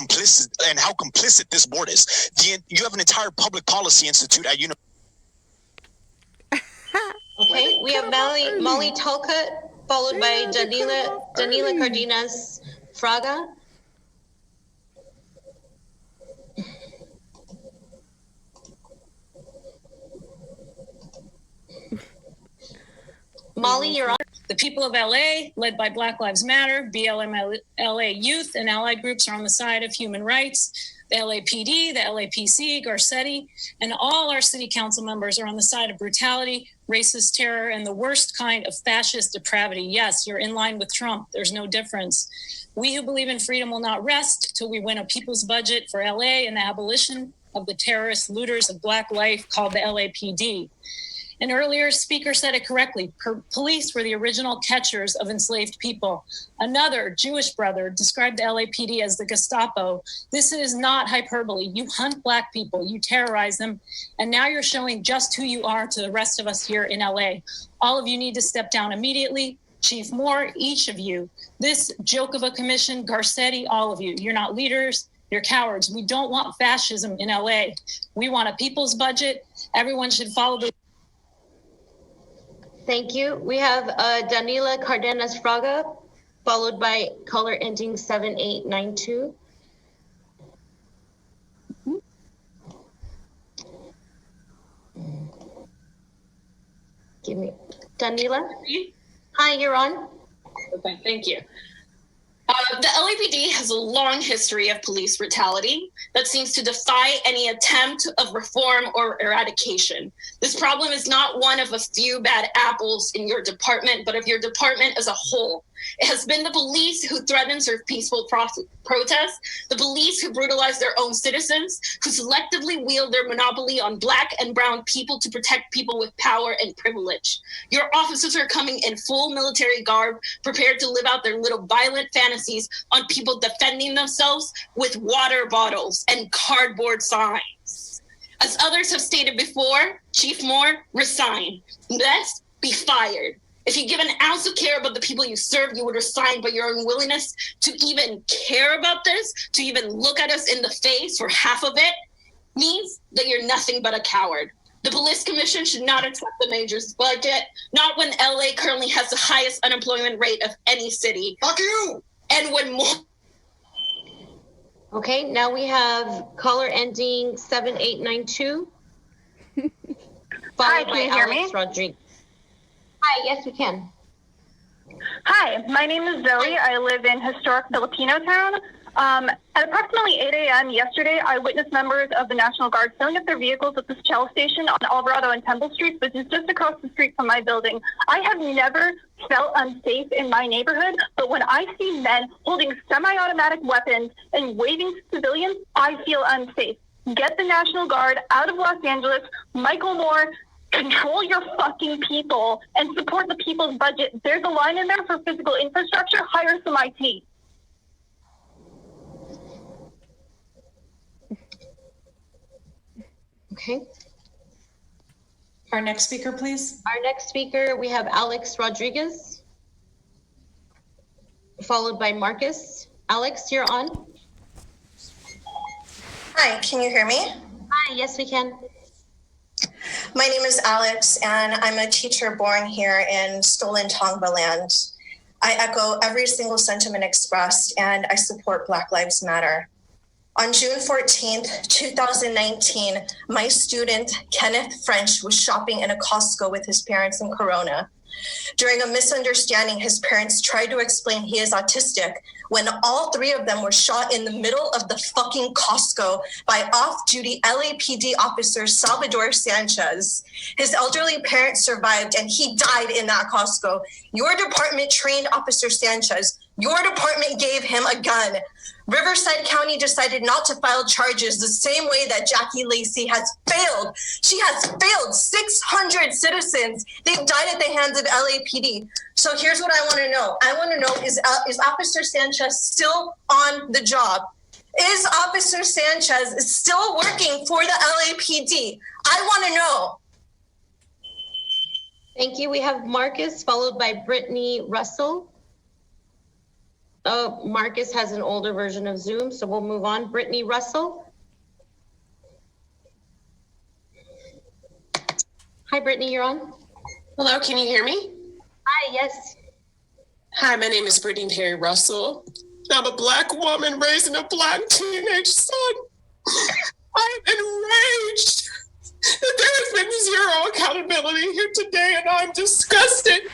how complicit this board is. You have an entire public policy institute at university. Okay, we have Molly Talcott, followed by Danila Cardenas Fraga. Molly, you're on. The people of LA, led by Black Lives Matter, BLM LA Youth, and allied groups are on the side of human rights. The LAPD, the LAPC, Garcetti, and all our city council members are on the side of brutality, racist terror, and the worst kind of fascist depravity. Yes, you're in line with Trump. There's no difference. We who believe in freedom will not rest till we win a people's budget for LA and the abolition of the terrorist looters of Black life called the LAPD. An earlier speaker said it correctly. Police were the original catchers of enslaved people. Another Jewish brother described the LAPD as the Gestapo. This is not hyperbole. You hunt Black people, you terrorize them, and now you're showing just who you are to the rest of us here in LA. All of you need to step down immediately. Chief Moore, each of you. This joke of a commission, Garcetti, all of you. You're not leaders. You're cowards. We don't want fascism in LA. We want a people's budget. Everyone should follow the... Thank you. We have Danila Cardenas Fraga, followed by caller ending 7892. Give me Danila. Hi, you're on. Okay, thank you. The LAPD has a long history of police brutality that seems to defy any attempt of reform or eradication. This problem is not one of a few bad apples in your department, but of your department as a whole. It has been the police who threaten their peaceful protests, the police who brutalize their own citizens, who selectively wield their monopoly on Black and brown people to protect people with power and privilege. Your officers are coming in full military garb, prepared to live out their little violent fantasies on people defending themselves with water bottles and cardboard signs. As others have stated before, Chief Moore, resign. Best, be fired. If you give an ounce of care about the people you serve, you would resign, but your unwillingness to even care about this, to even look at us in the face for half of it, means that you're nothing but a coward. The police commission should not accept the mayor's budget, not when LA currently has the highest unemployment rate of any city. Fuck you! And when more... Okay, now we have caller ending 7892. Hi, can you hear me? Rodriguez. Hi, yes, we can. Hi, my name is Zoe. I live in historic Filipino town. At approximately 8 a.m. yesterday, I witnessed members of the National Guard filling up their vehicles at the Shell station on Alvarado and Temple Streets, which is just across the street from my building. I have never felt unsafe in my neighborhood, but when I see men holding semi-automatic weapons and waving to civilians, I feel unsafe. Get the National Guard out of Los Angeles. Michael Moore, control your fucking people and support the people's budget. There's a line in there for physical infrastructure. Hire some IT. Okay. Our next speaker, please. Our next speaker, we have Alex Rodriguez, followed by Marcus. Alex, you're on. Hi, can you hear me? Hi, yes, we can. My name is Alex, and I'm a teacher born here in stolen Tongva land. I echo every single sentiment expressed, and I support Black Lives Matter. On June 14th, 2019, my student, Kenneth French, was shopping in a Costco with his parents in Corona. During a misunderstanding, his parents tried to explain he is autistic when all three of them were shot in the middle of the fucking Costco by off-duty LAPD officer Salvador Sanchez. His elderly parents survived and he died in that Costco. Your department trained Officer Sanchez. Your department gave him a gun. Riverside County decided not to file charges the same way that Jackie Lacey has failed. She has failed 600 citizens. They've died at the hands of LAPD. So here's what I want to know. I want to know, is Officer Sanchez still on the job? Is Officer Sanchez still working for the LAPD? I want to know. Thank you. We have Marcus followed by Brittany Russell. Oh, Marcus has an older version of Zoom, so we'll move on. Brittany Russell. Hi, Brittany, you're on. Hello, can you hear me? Hi, yes. Hi, my name is Brittany Perry Russell. I'm a Black woman raising a Black teenage son. I am enraged that there has been zero accountability here today, and I'm disgusted.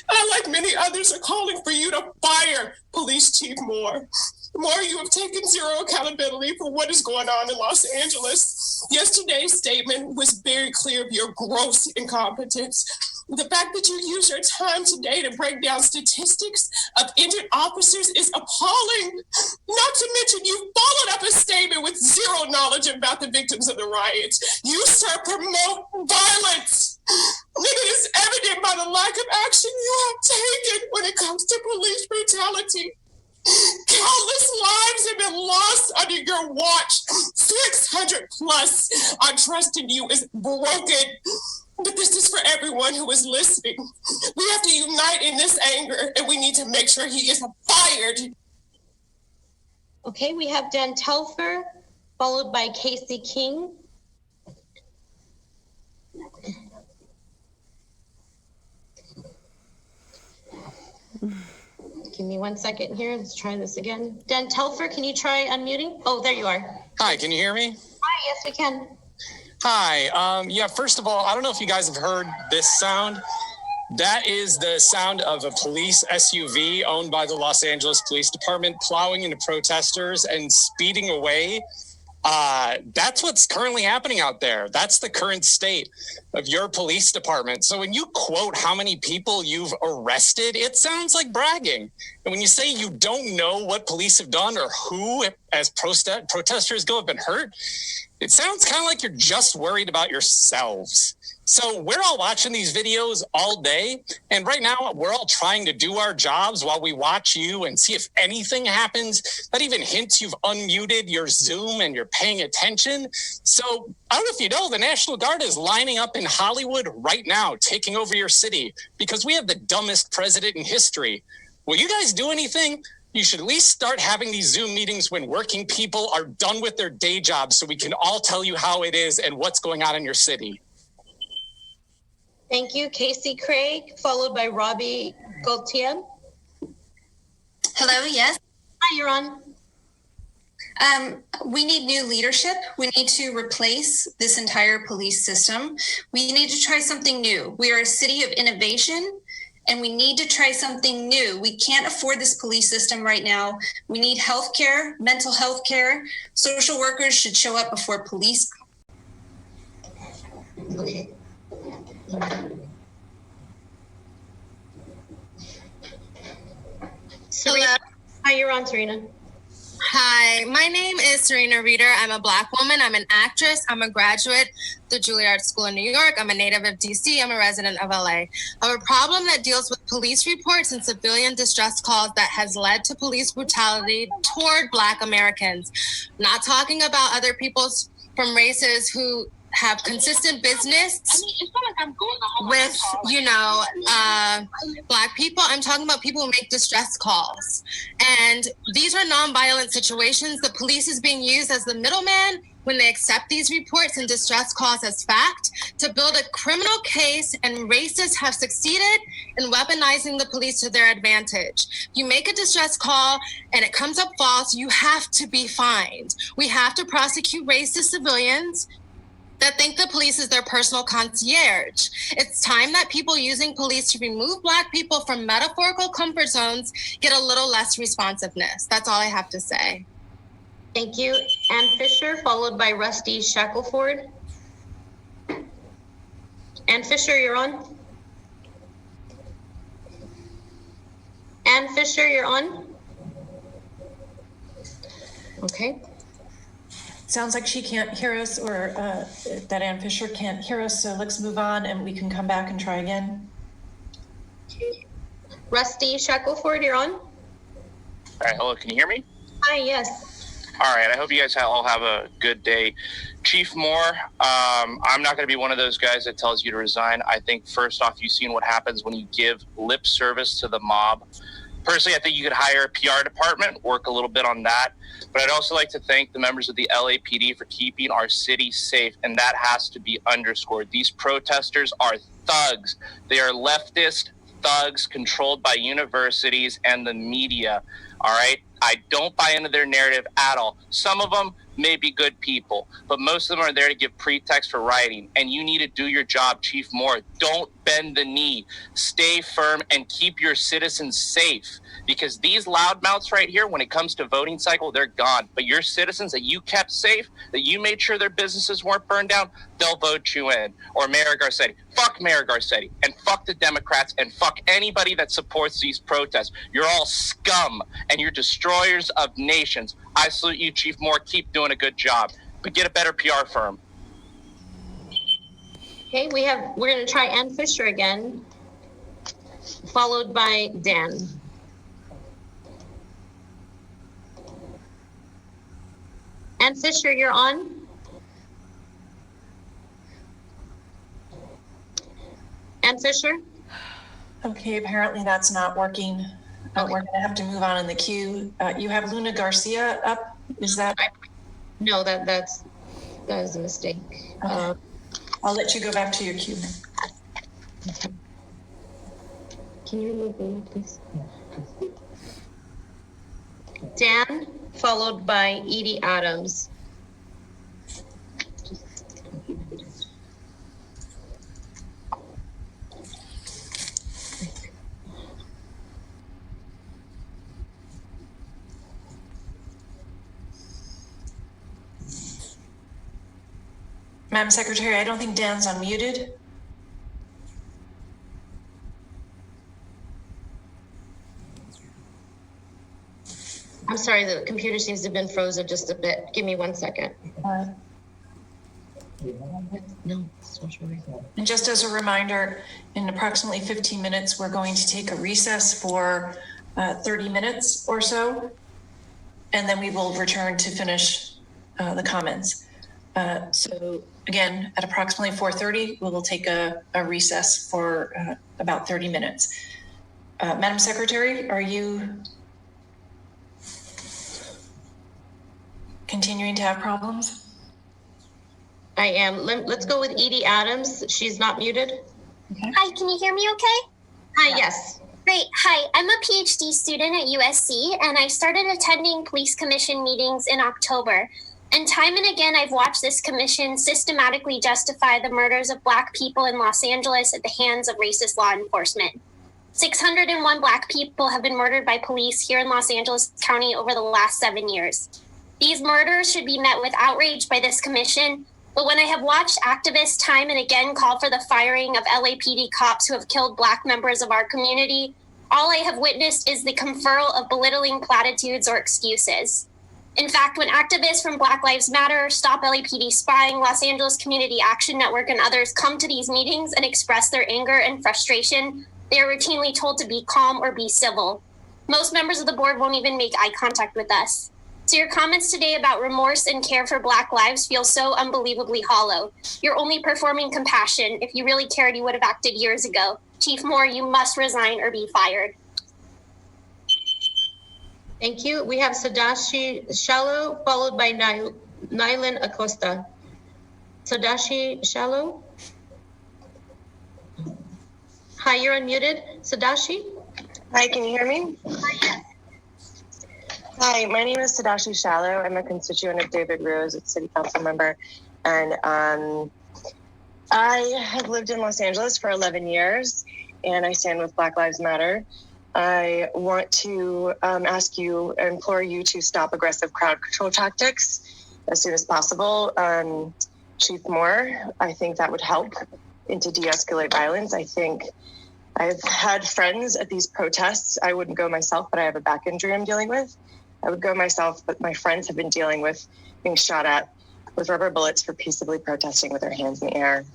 I, like many others, are calling for you to fire Police Chief Moore. Moore, you have taken zero accountability for what is going on in Los Angeles. Yesterday's statement was very clear of your gross incompetence. The fact that you use your time today to break down statistics of injured officers is appalling. Not to mention, you followed up a statement with zero knowledge about the victims of the riots. You, sir, promote violence. It is evident by the lack of action you have taken when it comes to police brutality. Countless lives have been lost under your watch. 600 plus. Our trust in you is broken. But this is for everyone who is listening. We have to unite in this anger, and we need to make sure he is fired. Okay, we have Dan Telfer, followed by Casey King. Give me 1 second here. Let's try this again. Dan Telfer, can you try unmuting? Oh, there you are. Hi, can you hear me? Hi, yes, we can. Hi. Yeah, first of all, I don't know if you guys have heard this sound. That is the sound of a police SUV owned by the Los Angeles Police Department plowing into protesters and speeding away. That's what's currently happening out there. That's the current state of your police department. So when you quote how many people you've arrested, it sounds like bragging. And when you say you don't know what police have done or who, as protesters go, have been hurt, it sounds kind of like you're just worried about yourselves. So we're all watching these videos all day. And right now we're all trying to do our jobs while we watch you and see if anything happens that even hints you've unmuted your Zoom and you're paying attention. So I don't know if you know, the National Guard is lining up in Hollywood right now, taking over your city because we have the dumbest president in history. Will you guys do anything? You should at least start having these Zoom meetings when working people are done with their day jobs so we can all tell you how it is and what's going on in your city. Thank you, Casey Craig, followed by Robbie Gaultier. Hello, yes. Hi, you're on. We need new leadership. We need to replace this entire police system. We need to try something new. We are a city of innovation, and we need to try something new. We can't afford this police system right now. We need healthcare, mental health care. Social workers should show up before police. Okay. Serena. Hi, you're on, Serena. Hi, my name is Serena Reeder. I'm a Black woman. I'm an actress. I'm a graduate of the Juilliard School in New York. I'm a native of DC. I'm a resident of LA. I have a problem that deals with police reports and civilian distress calls that has led to police brutality toward Black Americans. I'm not talking about other people's from races who have consistent business with, Black people. I'm talking about people who make distress calls. And these are nonviolent situations. The police is being used as the middleman when they accept these reports and distress calls as fact to build a criminal case, and racists have succeeded in weaponizing the police to their advantage. You make a distress call and it comes up false, you have to be fined. We have to prosecute racist civilians that think the police is their personal concierge. It's time that people using police to remove Black people from metaphorical comfort zones get a little less responsiveness. That's all I have to say. Thank you. Ann Fisher, followed by Rusty Shackelford. Ann Fisher, you're on. Ann Fisher, you're on. Okay. Sounds like she can't hear us, or that Ann Fisher can't hear us, so let's move on and we can come back and try again. Rusty Shackelford, you're on. All right, hello, can you hear me? Hi, yes. All right, I hope you guys all have a good day. Chief Moore, I'm not going to be one of those guys that tells you to resign. I think first off, you've seen what happens when you give lip service to the mob. Personally, I think you could hire a PR department, work a little bit on that. But I'd also like to thank the members of the LAPD for keeping our city safe, and that has to be underscored. These protesters are thugs. They are leftist thugs controlled by universities and the media. All right? I don't buy into their narrative at all. Some of them may be good people, but most of them are there to give pretext for rioting. And you need to do your job, Chief Moore. Don't bend the knee. Stay firm and keep your citizens safe. Because these loudmouths right here, when it comes to voting cycle, they're gone. But your citizens that you kept safe, that you made sure their businesses weren't burned down, they'll vote you in. Or Mayor Garcetti. Fuck Mayor Garcetti. And fuck the Democrats. And fuck anybody that supports these protests. You're all scum. And you're destroyers of nations. I salute you, Chief Moore. Keep doing a good job. But get a better PR firm. Okay, we're going to try Ann Fisher again, followed by Dan. Ann Fisher, you're on. Ann Fisher? Okay, apparently that's not working. We're going to have to move on in the queue. You have Luna Garcia up. Is that? No, that is a mistake. Okay. I'll let you go back to your queue. Okay. Can you remove Luna, please? Dan, followed by Edie Adams. Madam Secretary, I don't think Dan's unmuted. I'm sorry, the computer seems to have been frozen just a bit. Give me 1 second. No, it's not showing. And just as a reminder, in approximately 15 minutes, we're going to take a recess for 30 minutes or so, and then we will return to finish the comments. So again, at approximately 4:30, we will take a recess for about 30 minutes. Madam Secretary, are you continuing to have problems? I am. Let's go with Edie Adams. She's not muted. Okay. Hi, can you hear me okay? Hi, yes. Great. Hi, I'm a PhD student at USC, and I started attending police commission meetings in October. And time and again, I've watched this commission systematically justify the murders of Black people in Los Angeles at the hands of racist law enforcement. 601 Black people have been murdered by police here in Los Angeles County over the last 7 years. These murders should be met with outrage by this commission, but when I have watched activists time and again call for the firing of LAPD cops who have killed Black members of our community, all I have witnessed is the conferral of belittling platitudes or excuses. In fact, when activists from Black Lives Matter, Stop LAPD Spying, Los Angeles Community Action Network, and others come to these meetings and express their anger and frustration, they are routinely told to be calm or be civil. Most members of the board won't even make eye contact with us. So your comments today about remorse and care for Black lives feel so unbelievably hollow. You're only performing compassion. If you really cared, you would have acted years ago. Chief Moore, you must resign or be fired. Thank you. We have Sadashi Shallow, followed by Nylan Acosta. Sadashi Shallow? Hi, you're unmuted. Sadashi? Hi, can you hear me? Hi, my name is Sadashi Shallow. I'm a constituent of David Rose, a city council member. And I have lived in Los Angeles for 11 years, and I stand with Black Lives Matter. I want to implore you to stop aggressive crowd control tactics as soon as possible. Chief Moore, I think that would help and to de-escalate violence. I think I've had friends at these protests. I wouldn't go myself, but I have a back injury I'm dealing with. I would go myself, but my friends have been dealing with being shot at with rubber bullets for peaceably protesting with their hands in the air.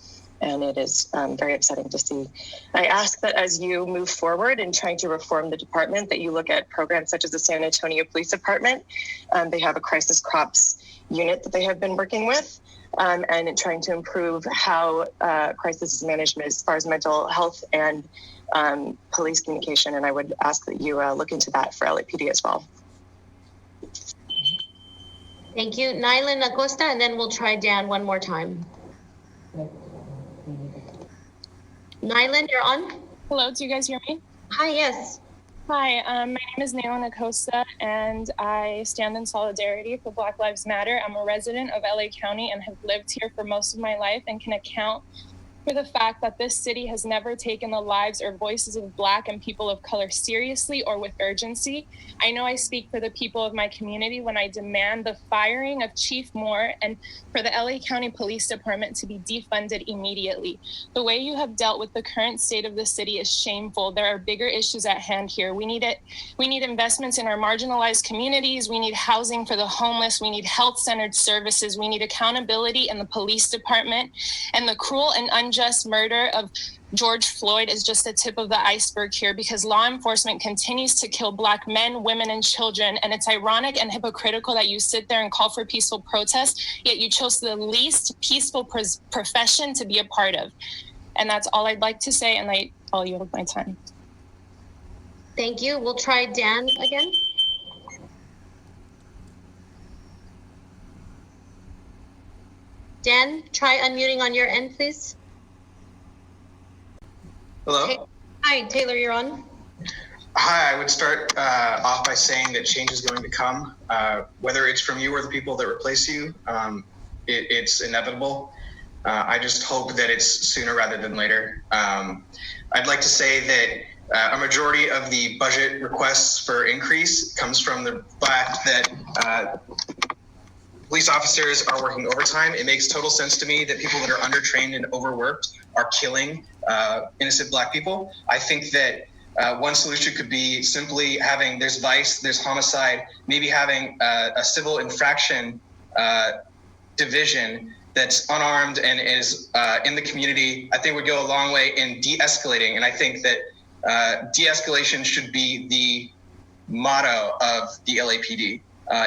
and it is very upsetting to see. I ask that as you move forward in trying to reform the department, that you look at programs such as the San Antonio Police Department. They have a crisis cops unit that they have been working with, and in trying to improve how crisis management as far as mental health and police communication. And I would ask that you look into that for LAPD as well. Thank you. Nylan Acosta, and then we'll try Dan one more time. Nylan, you're on. Hello, do you guys hear me? Hi, yes. Hi, my name is Nylan Acosta, and I stand in solidarity for Black Lives Matter. I'm a resident of LA County and have lived here for most of my life and can account for the fact that this city has never taken the lives or voices of Black and people of color seriously or with urgency. I know I speak for the people of my community when I demand the firing of Chief Moore and for the LA County Police Department to be defunded immediately. The way you have dealt with the current state of the city is shameful. There are bigger issues at hand here. We need investments in our marginalized communities. We need housing for the homeless. We need health-centered services. We need accountability in the police department. And the cruel and unjust murder of George Floyd is just the tip of the iceberg here, because law enforcement continues to kill Black men, women, and children. And it's ironic and hypocritical that you sit there and call for peaceful protest, yet you chose the least peaceful profession to be a part of. And that's all I'd like to say, and I'll yield my time. Thank you. We'll try Dan again. Dan, try unmuting on your end, please. Hello. Hi, Taylor, you're on. Hi, I would start off by saying that change is going to come, whether it's from you or the people that replace you. It's inevitable. I just hope that it's sooner rather than later. I'd like to say that a majority of the budget requests for increase comes from the fact that police officers are working overtime. It makes total sense to me that people that are undertrained and overworked are killing innocent Black people. I think that one solution could be simply having, there's vice, there's homicide, maybe having a civil infraction division that's unarmed and is in the community. I think would go a long way in de-escalating. And I think that de-escalation should be the motto of the LAPD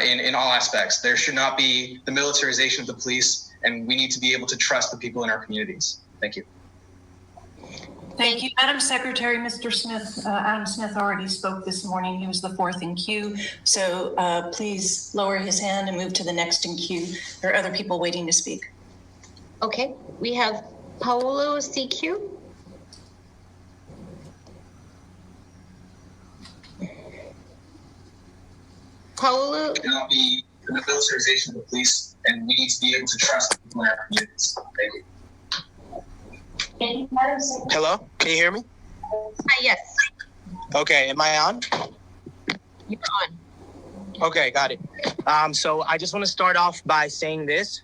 in all aspects. There should not be the militarization of the police, and we need to be able to trust the people in our communities. Thank you. Thank you, Madam Secretary. Mr. Smith, Adam Smith already spoke this morning. He was the fourth in queue. So please lower his hand and move to the next in queue. There are other people waiting to speak. Okay, we have Paolo CQ. Paolo. It cannot be the militarization of the police, and we need to be able to trust the people in our communities. Thank you. Hello, can you hear me? Hi, yes. Okay, am I on? You're on. Okay, got it. So I just want to start off by saying this.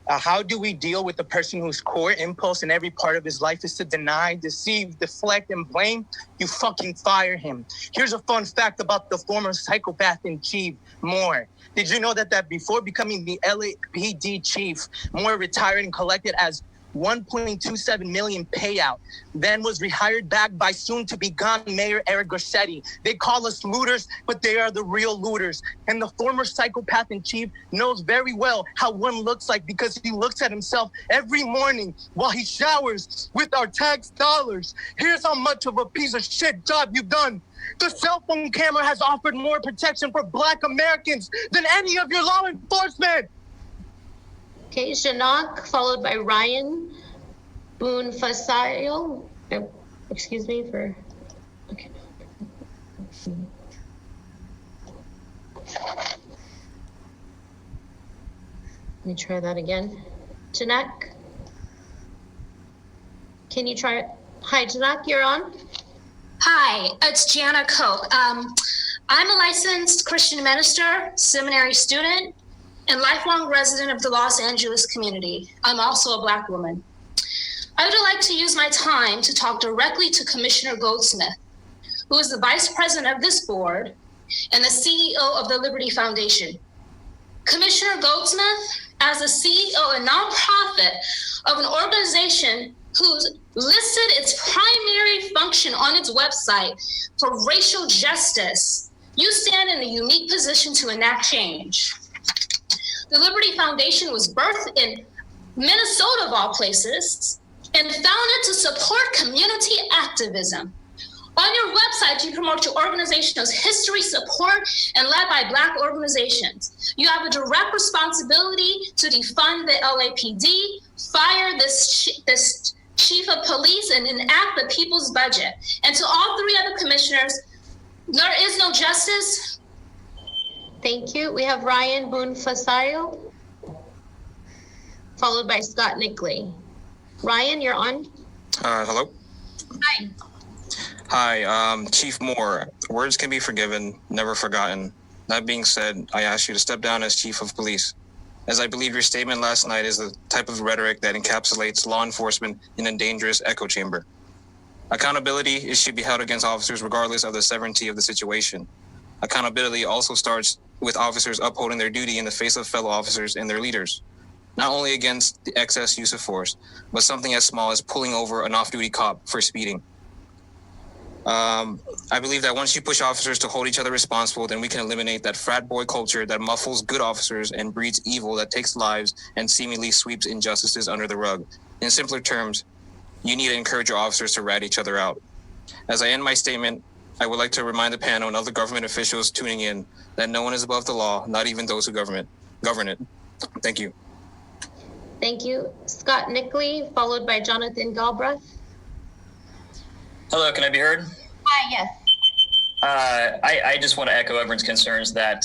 How do we deal with the person whose core impulse in every part of his life is to deny, deceive, deflect, and blame? You fucking fire him. Here's a fun fact about the former psychopath in chief, Moore. Did you know that before becoming the LAPD chief, Moore retired and collected as 1.27 million payout, then was rehired back by soon-to-be gone Mayor Eric Garcetti. They call us looters, but they are the real looters. And the former psychopath in chief knows very well how one looks like, because he looks at himself every morning while he showers with our tax dollars. Here's how much of a piece of shit job you've done. The cell phone camera has offered more protection for Black Americans than any of your law enforcement. Okay, Janak, followed by Ryan Boonfasayo. Excuse me for. Okay. Let me try that again. Janak, can you try it? Hi, Janak, you're on. Hi, it's Gianna Koch. I'm a licensed Christian minister, seminary student, and lifelong resident of the Los Angeles community. I'm also a Black woman. I would like to use my time to talk directly to Commissioner Goldsmith, who is the vice president of this board and the CEO of the Liberty Foundation. Commissioner Goldsmith, as the CEO of a nonprofit of an organization who's listed its primary function on its website for racial justice, you stand in a unique position to enact change. The Liberty Foundation was birthed in Minnesota, of all places, and founded to support community activism. On your website, you promote your organization's history, support, and led by Black organizations. You have a direct responsibility to defund the LAPD, fire this chief of police, and enact the people's budget. And to all three other commissioners, there is no justice. Thank you. We have Ryan Boone-Fasayo, followed by Scott Nickley. Ryan, you're on. Hello. Hi. Hi, Chief Moore. Words can be forgiven, never forgotten. That being said, I ask you to step down as Chief of Police, as I believe your statement last night is the type of rhetoric that encapsulates law enforcement in a dangerous echo chamber. Accountability should be held against officers regardless of the severity of the situation. Accountability also starts with officers upholding their duty in the face of fellow officers and their leaders, not only against the excess use of force, but something as small as pulling over an off-duty cop for speeding. I believe that once you push officers to hold each other responsible, then we can eliminate that frat boy culture that muffles good officers and breeds evil that takes lives and seemingly sweeps injustices under the rug. In simpler terms, you need to encourage your officers to rat each other out. As I end my statement, I would like to remind the panel and other government officials tuning in that no one is above the law, not even those who govern it. Thank you. Thank you. Scott Nickley, followed by Jonathan Galbraith. Hello, can I be heard? Hi, yes. I just want to echo everyone's concerns that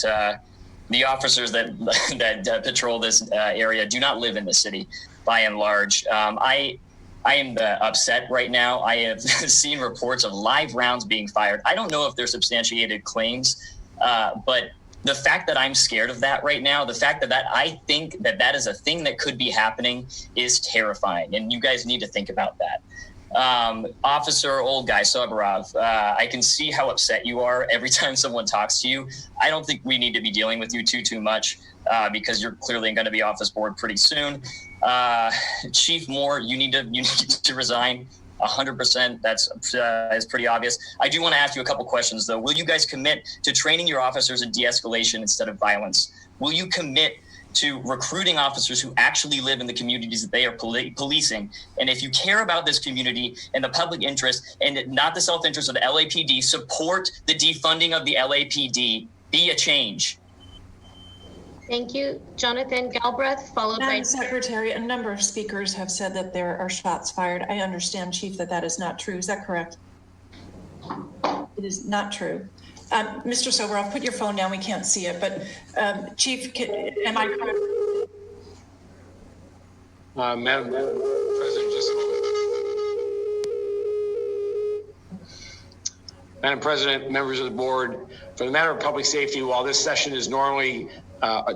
the officers that patrol this area do not live in the city, by and large. I am upset right now. I have seen reports of live rounds being fired. I don't know if they're substantiated claims, but the fact that I'm scared of that right now, the fact that I think that is a thing that could be happening is terrifying. And you guys need to think about that. Officer old guy Soborov, I can see how upset you are every time someone talks to you. I don't think we need to be dealing with you too much because you're clearly going to be off this board pretty soon. Chief Moore, you need to resign 100%. That's pretty obvious. I do want to ask you a couple questions though. Will you guys commit to training your officers in de-escalation instead of violence? Will you commit to recruiting officers who actually live in the communities that they are policing? And if you care about this community and the public interest and not the self-interest of the LAPD, support the defunding of the LAPD. Be a change. Thank you. Jonathan Galbraith, followed by... Madam Secretary, a number of speakers have said that there are shots fired. I understand, Chief, that is not true. Is that correct? It is not true. Mr. Soborov, put your phone down. We can't see it. But Chief, am I correct? Madam President, just a moment. Madam President, members of the board, for the matter of public safety, while this session is normally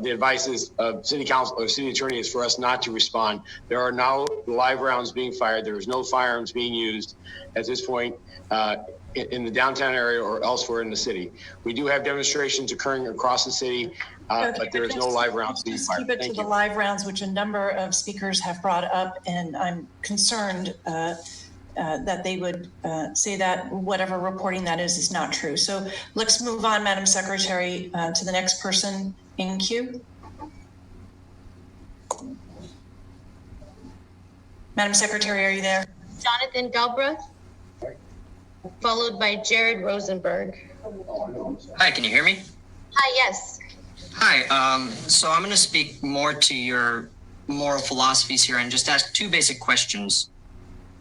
the advice is of City Council or City Attorney is for us not to respond. There are now live rounds being fired. There is no firearms being used at this point in the downtown area or elsewhere in the city. We do have demonstrations occurring across the city, but there is no live rounds being fired. Keep it to the live rounds, which a number of speakers have brought up, and I'm concerned that they would say that whatever reporting that is not true. So let's move on, Madam Secretary, to the next person in queue. Madam Secretary, are you there? Jonathan Galbraith, followed by Jared Rosenberg. Hi, can you hear me? Hi, yes. Hi, so I'm going to speak more to your moral philosophies here and just ask two basic questions.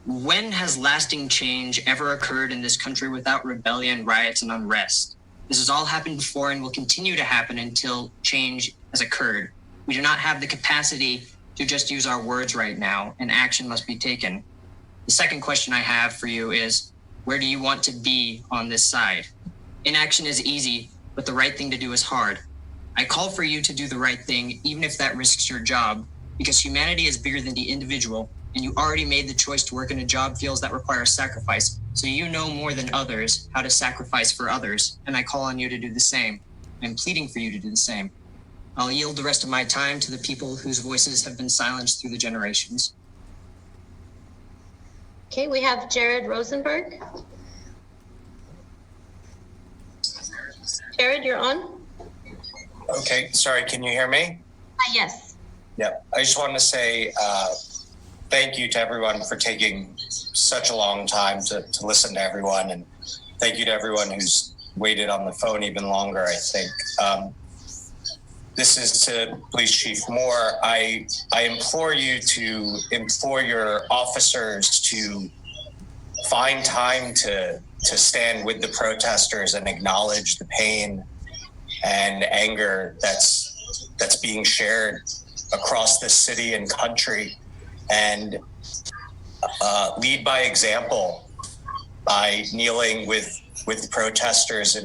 When has lasting change ever occurred in this country without rebellion, riots, and unrest? This has all happened before and will continue to happen until change has occurred. We do not have the capacity to just use our words right now, and action must be taken. The second question I have for you is, where do you want to be on this side? Inaction is easy, but the right thing to do is hard. I call for you to do the right thing, even if that risks your job, because humanity is bigger than the individual, and you already made the choice to work in a job fields that require sacrifice, so you know more than others how to sacrifice for others, and I call on you to do the same. I'm pleading for you to do the same. I'll yield the rest of my time to the people whose voices have been silenced through the generations. Okay, we have Jared Rosenberg. Jared, you're on. Okay, sorry, can you hear me? Yes. Yep. I just wanted to say thank you to everyone for taking such a long time to listen to everyone, and thank you to everyone who's waited on the phone even longer, I think. This is to Police Chief Moore. I implore you to implore your officers to find time to stand with the protesters and acknowledge the pain and anger that's being shared across this city and country, and lead by example by kneeling with protesters in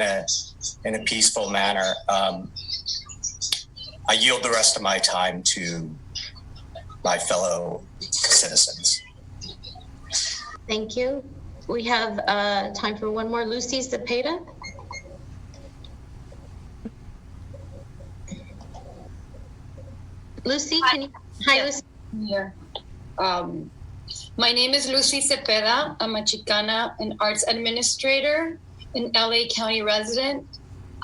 a peaceful manner. I yield the rest of my time to my fellow citizens. Thank you. We have time for one more. Lucy Cepeda. Lucy, can you? Hi, Lucy. Here. My name is Lucy Cepeda. I'm a Chicana and arts administrator, an LA County resident.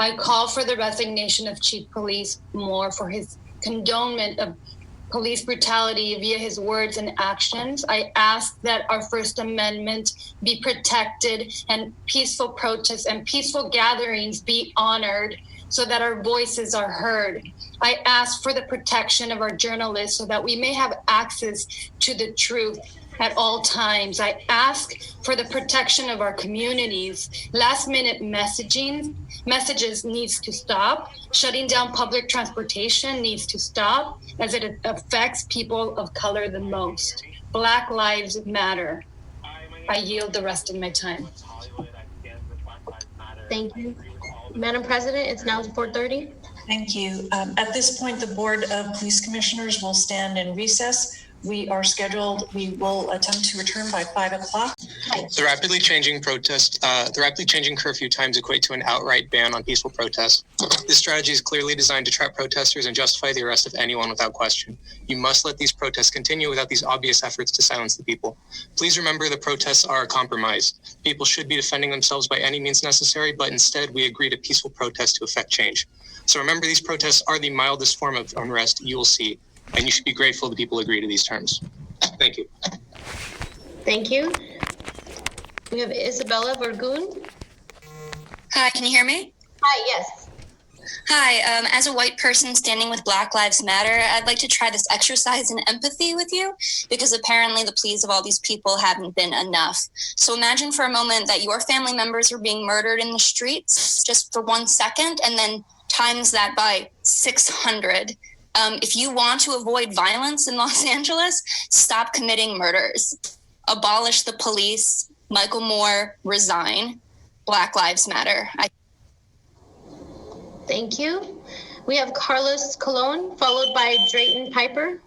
I call for the resignation of Chief Police Moore for his condonement of police brutality via his words and actions. I ask that our First Amendment be protected and peaceful protests and peaceful gatherings be honored so that our voices are heard. I ask for the protection of our journalists so that we may have access to the truth at all times. I ask for the protection of our communities. Last-minute messages needs to stop. Shutting down public transportation needs to stop as it affects people of color the most. Black Lives Matter. I yield the rest of my time. Thank you. Madam President, it's now 4:30. Thank you. At this point, the Board of Police Commissioners will stand in recess. We will attempt to return by 5 o'clock. The rapidly changing curfew times equate to an outright ban on peaceful protests. This strategy is clearly designed to trap protesters and justify the arrest of anyone without question. You must let these protests continue without these obvious efforts to silence the people. Please remember the protests are a compromise. People should be defending themselves by any means necessary, but instead we agree to peaceful protests to effect change. So remember, these protests are the mildest form of unrest you will see, and you should be grateful the people agree to these terms. Thank you. Thank you. We have Isabella Vergoon. Hi, can you hear me? Hi, yes. Hi, as a white person standing with Black Lives Matter, I'd like to try this exercise in empathy with you, because apparently the pleas of all these people haven't been enough. So imagine for a moment that your family members are being murdered in the streets just for 1 second, and then times that by 600. If you want to avoid violence in Los Angeles, stop committing murders. Abolish the police. Michael Moore, resign. Black Lives Matter. Thank you. We have Carlos Colon, followed by Drayton Piper.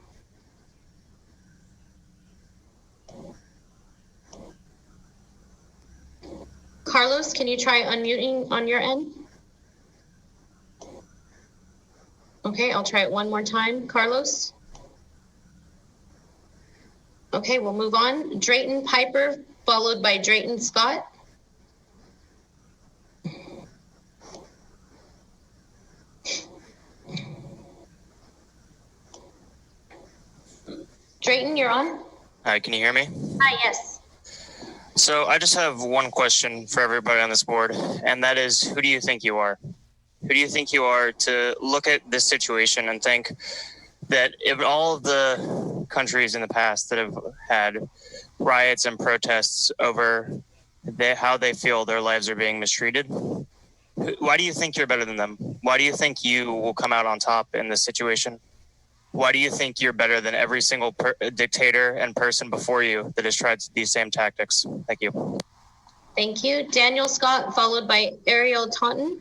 Carlos, can you try unmuting on your end? Okay, I'll try it one more time. Carlos? Okay, we'll move on. Drayton Piper, followed by Drayton Scott. Drayton, you're on. Hi, can you hear me? Hi, yes. So I just have one question for everybody on this board, and that is, who do you think you are? Who do you think you are to look at this situation and think that if all of the countries in the past that have had riots and protests over how they feel their lives are being mistreated, why do you think you're better than them? Why do you think you will come out on top in this situation? Why do you think you're better than every single dictator and person before you that has tried these same tactics? Thank you. Thank you. Daniel Scott, followed by Ariel Taunton.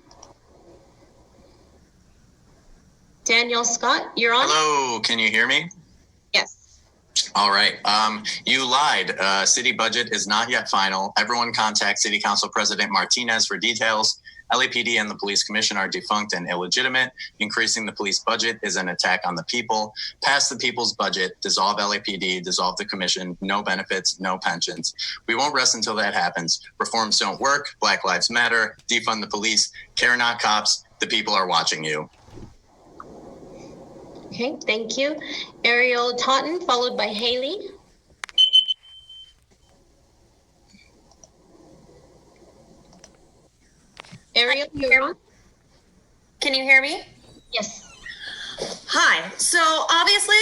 Daniel Scott, you're on. Hello, can you hear me? Yes. All right. You lied. City budget is not yet final. Everyone contact City Council President Martinez for details. LAPD and the police commission are defunct and illegitimate. Increasing the police budget is an attack on the people. Pass the people's budget, dissolve LAPD, dissolve the commission, no benefits, no pensions. We won't rest until that happens. Reforms don't work. Black Lives Matter. Defund the police. Care not cops. The people are watching you. Okay, thank you. Ariel Taunton, followed by Haley. Ariel, you're on. Can you hear me? Yes. Hi. So obviously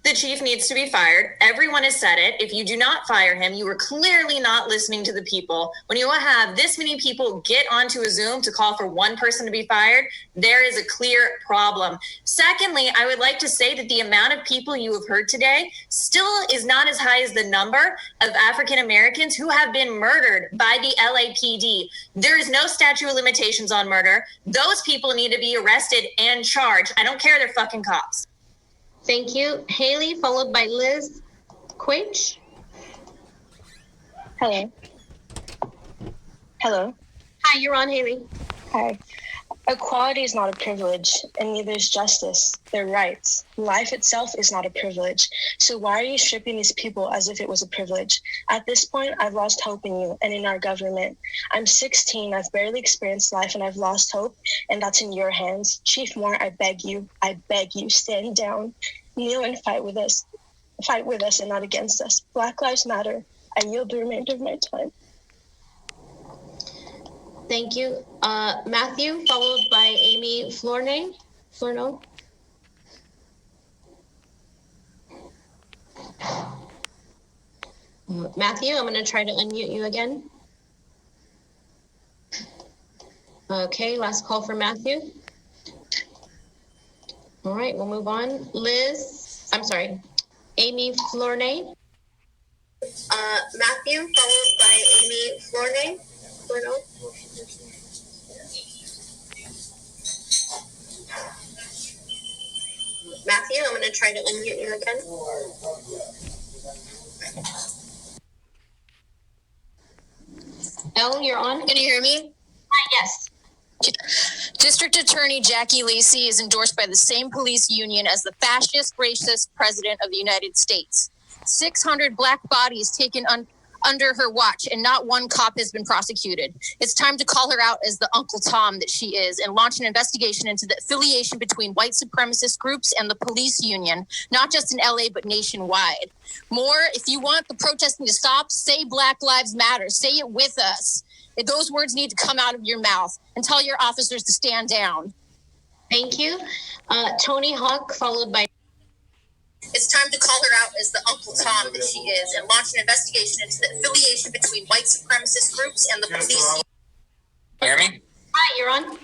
the chief needs to be fired. Everyone has said it. If you do not fire him, you are clearly not listening to the people. When you have this many people get onto a Zoom to call for one person to be fired, there is a clear problem. Secondly, I would like to say that the amount of people you have heard today still is not as high as the number of African Americans who have been murdered by the LAPD. There is no statute of limitations on murder. Those people need to be arrested and charged. I don't care, they're fucking cops. Thank you. Haley, followed by Liz Quich. Hello. Hello. Hi, you're on, Haley. Hi. Equality is not a privilege, and neither is justice. They're rights. Life itself is not a privilege. So why are you stripping these people as if it was a privilege? At this point, I've lost hope in you and in our government. I'm 16, I've barely experienced life, and I've lost hope, and that's in your hands. Chief Moore, I beg you, stand down, kneel and fight with us. Fight with us and not against us. Black Lives Matter. I yield the remainder of my time. Thank you. Matthew, followed by Amy Flournoy. Matthew, I'm going to try to unmute you again. Okay, last call for Matthew. All right, we'll move on. Amy Flournoy. Matthew, followed by Amy Flournoy. Matthew, I'm going to try to unmute you again. Elle, you're on. Can you hear me? Hi, yes. District Attorney Jackie Lacey is endorsed by the same police union as the fascist, racist president of the United States. 600 black bodies taken under her watch, and not one cop has been prosecuted. It's time to call her out as the Uncle Tom that she is and launch an investigation into the affiliation between white supremacist groups and the police union, not just in LA, but nationwide. More, if you want the protesting to stop, say Black Lives Matter. Say it with us. Those words need to come out of your mouth, and tell your officers to stand down. Thank you. Tony Hawk, followed by... It's time to call her out as the Uncle Tom that she is and launch an investigation into the affiliation between white supremacist groups and the police. Hear me? Hi, you're on.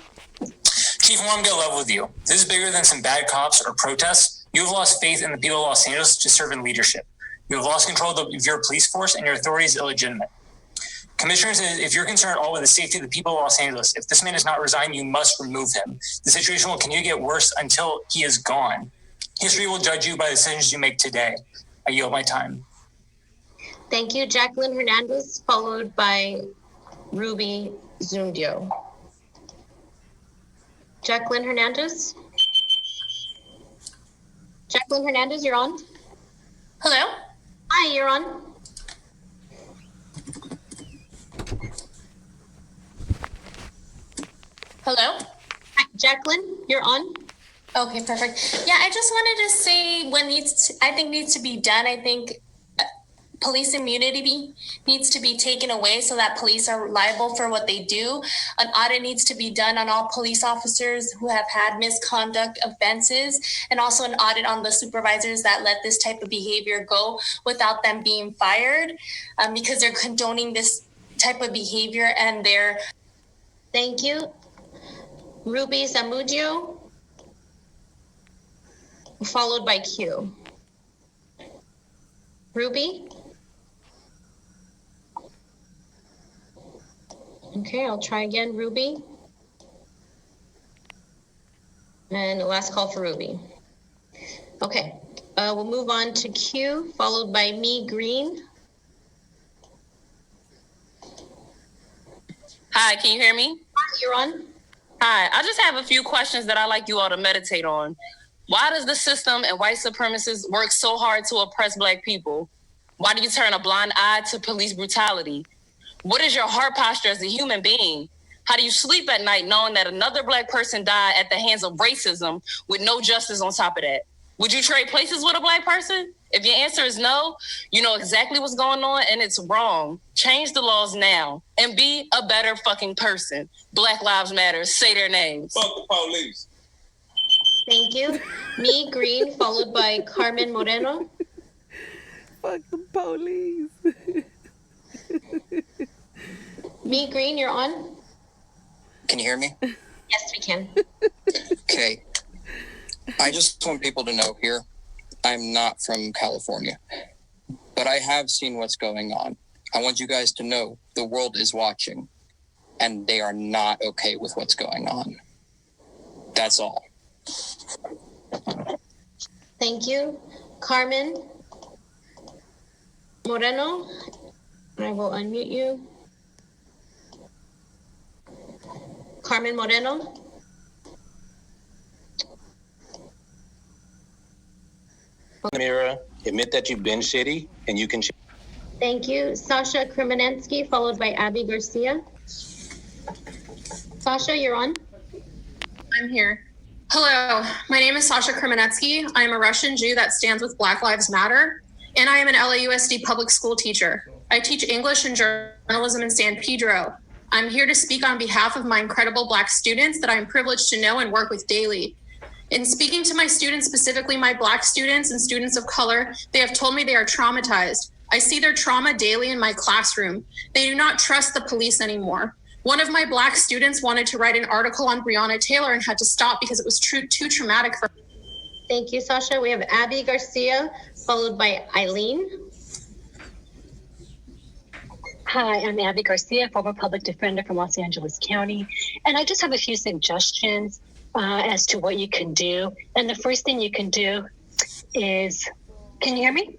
Chief, I'm going to level with you. This is bigger than some bad cops or protests. You have lost faith in the people of Los Angeles to serve in leadership. You have lost control of your police force, and your authority is illegitimate. Commissioners, if you're concerned at all with the safety of the people of Los Angeles, if this man does not resign, you must remove him. The situation will continue to get worse until he is gone. History will judge you by the decisions you make today. I yield my time. Thank you. Jacqueline Hernandez, followed by Ruby Zundio. Jacqueline Hernandez? Jacqueline Hernandez, you're on. Hello? Hi, you're on. Hello? Hi, Jacqueline, you're on. Okay, perfect. Yeah, I just wanted to say what I think needs to be done. I think police immunity needs to be taken away so that police are liable for what they do. An audit needs to be done on all police officers who have had misconduct offenses, and also an audit on the supervisors that let this type of behavior go without them being fired, because they're condoning this type of behavior and they're... Thank you. Ruby Zamudio, followed by Q. Ruby? Okay, I'll try again, Ruby. And the last call for Ruby. Okay, we'll move on to Q, followed by Me Green. Hi, can you hear me? You're on. Hi, I just have a few questions that I'd like you all to meditate on. Why does the system and white supremacists work so hard to oppress Black people? Why do you turn a blind eye to police brutality? What is your heart posture as a human being? How do you sleep at night knowing that another Black person died at the hands of racism with no justice on top of that? Would you trade places with a Black person? If your answer is no, you know exactly what's going on and it's wrong. Change the laws now and be a better fucking person. Black Lives Matter. Say their names. Fuck the police. Thank you. Me Green, followed by Carmen Moreno. Fuck the police. Me Green, you're on. Can you hear me? Yes, we can. Okay. I just want people to know here, I'm not from California, but I have seen what's going on. I want you guys to know the world is watching, and they are not okay with what's going on. That's all. Thank you. Carmen Moreno, I will unmute you. Carmen Moreno. Mira, admit that you've been shitty and you can. Thank you. Sasha Kremenetsky, followed by Abby Garcia. Sasha, you're on. I'm here. Hello, my name is Sasha Kremenetsky. I am a Russian Jew that stands with Black Lives Matter, and I am an LAUSD public school teacher. I teach English and journalism in San Pedro. I'm here to speak on behalf of my incredible Black students that I am privileged to know and work with daily. In speaking to my students, specifically my Black students and students of color, they have told me they are traumatized. I see their trauma daily in my classroom. They do not trust the police anymore. One of my Black students wanted to write an article on Breonna Taylor and had to stop because it was too traumatic for her. Thank you, Sasha. We have Abby Garcia, followed by Eileen. Hi, I'm Abby Garcia, former public defender from Los Angeles County. And I just have a few suggestions as to what you can do. And the first thing you can do is, can you hear me?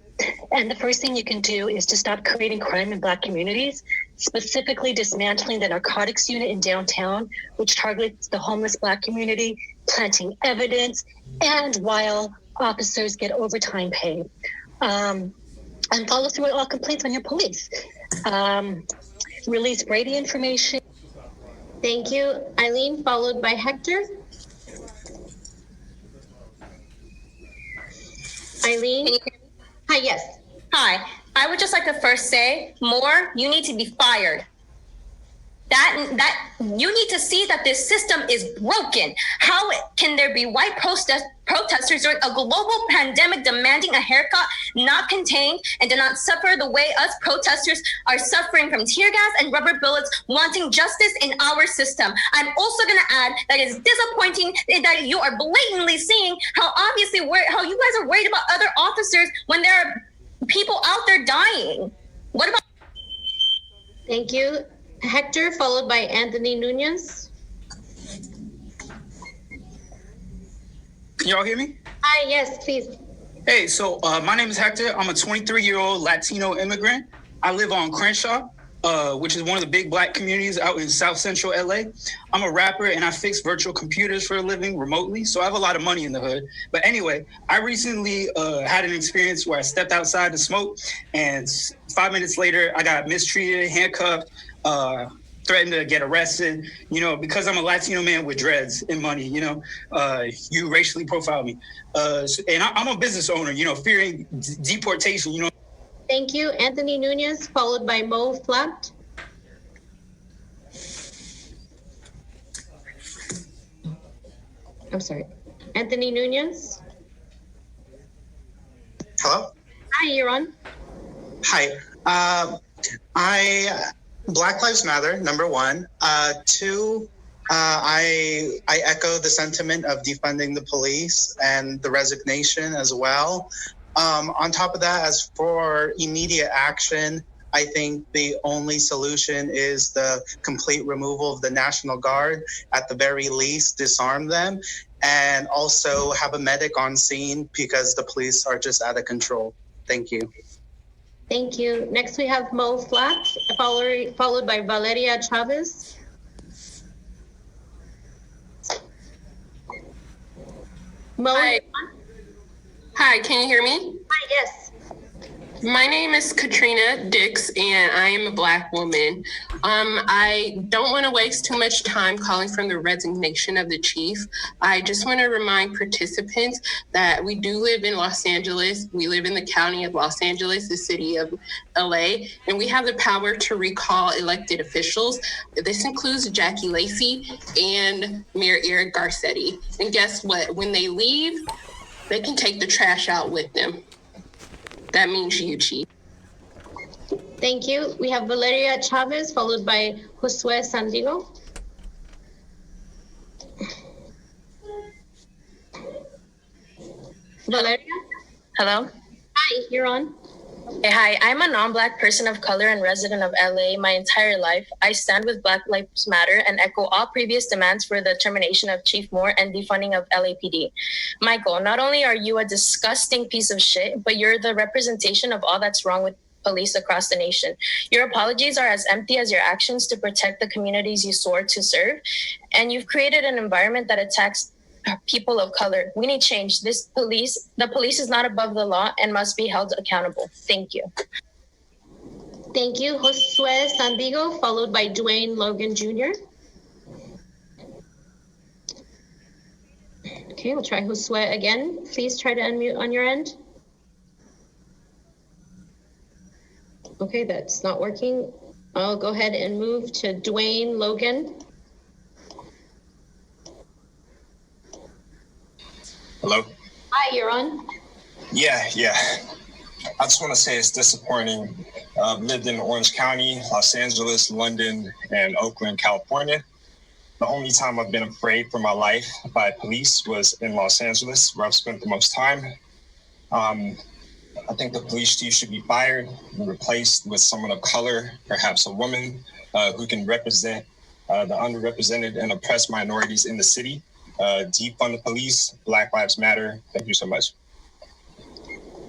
And the first thing you can do is to stop creating crime in Black communities, specifically dismantling the narcotics unit in downtown, which targets the homeless Black community, planting evidence, and while officers get overtime pay. And follow through with all complaints on your police. Release Brady information. Thank you, Eileen, followed by Hector. Eileen. Hi, yes. Hi. I would just like to first say, Moore, you need to be fired. That you need to see that this system is broken. How can there be white protesters during a global pandemic demanding a haircut not contained and do not suffer the way us protesters are suffering from tear gas and rubber bullets, wanting justice in our system? I'm also going to add that it's disappointing that you are blatantly seeing how obviously how you guys are worried about other officers when there are people out there dying. What about? Thank you. Hector, followed by Anthony Nunez. Can y'all hear me? Hi, yes, please. Hey, so my name is Hector. I'm a 23-year-old Latino immigrant. I live on Crenshaw, which is one of the big Black communities out in South Central LA. I'm a rapper and I fix virtual computers for a living remotely, so I have a lot of money in the hood. But anyway, I recently had an experience where I stepped outside to smoke, and 5 minutes later, I got mistreated, handcuffed, threatened to get arrested, because I'm a Latino man with dreads and money, you racially profiled me. And I'm a business owner, fearing deportation, Thank you. Anthony Nunez, followed by Mo Flatt. I'm sorry. Anthony Nunez. Hello? Hi, you're on. Hi. Black Lives Matter, number one. Two, I echo the sentiment of defunding the police and the resignation as well. On top of that, as for immediate action, I think the only solution is the complete removal of the National Guard. At the very least, disarm them, and also have a medic on scene because the police are just out of control. Thank you. Thank you. Next, we have Mo Flatt, followed by Valeria Chavez. Mo? Hi, can you hear me? Hi, yes. My name is Katrina Dix, and I am a Black woman. I don't want to waste too much time calling for the resignation of the chief. I just want to remind participants that we do live in Los Angeles. We live in the county of Los Angeles, the city of LA, and we have the power to recall elected officials. This includes Jackie Lacey and Mayor Eric Garcetti. And guess what? When they leave, they can take the trash out with them. That means you, Chief. Thank you. We have Valeria Chavez, followed by Josue Sandigo. Valeria? Hello? Hi, you're on. Hey, hi. I'm a non-Black person of color and resident of LA my entire life. I stand with Black Lives Matter and echo all previous demands for the termination of Chief Moore and defunding of LAPD. Michael, not only are you a disgusting piece of shit, but you're the representation of all that's wrong with police across the nation. Your apologies are as empty as your actions to protect the communities you swore to serve, and you've created an environment that attacks people of color. We need change. The police is not above the law and must be held accountable. Thank you. Thank you. Josue Sandigo, followed by Dwayne Logan Jr. Okay, we'll try Josue again. Please try to unmute on your end. Okay, that's not working. I'll go ahead and move to Dwayne Logan. Hello? Hi, you're on. Yeah. I just want to say it's disappointing. I've lived in Orange County, Los Angeles, London, and Oakland, California. The only time I've been afraid for my life by police was in Los Angeles, where I've spent the most time. I think the police chief should be fired and replaced with someone of color, perhaps a woman, who can represent the underrepresented and oppressed minorities in the city. Defund the police, Black Lives Matter. Thank you so much.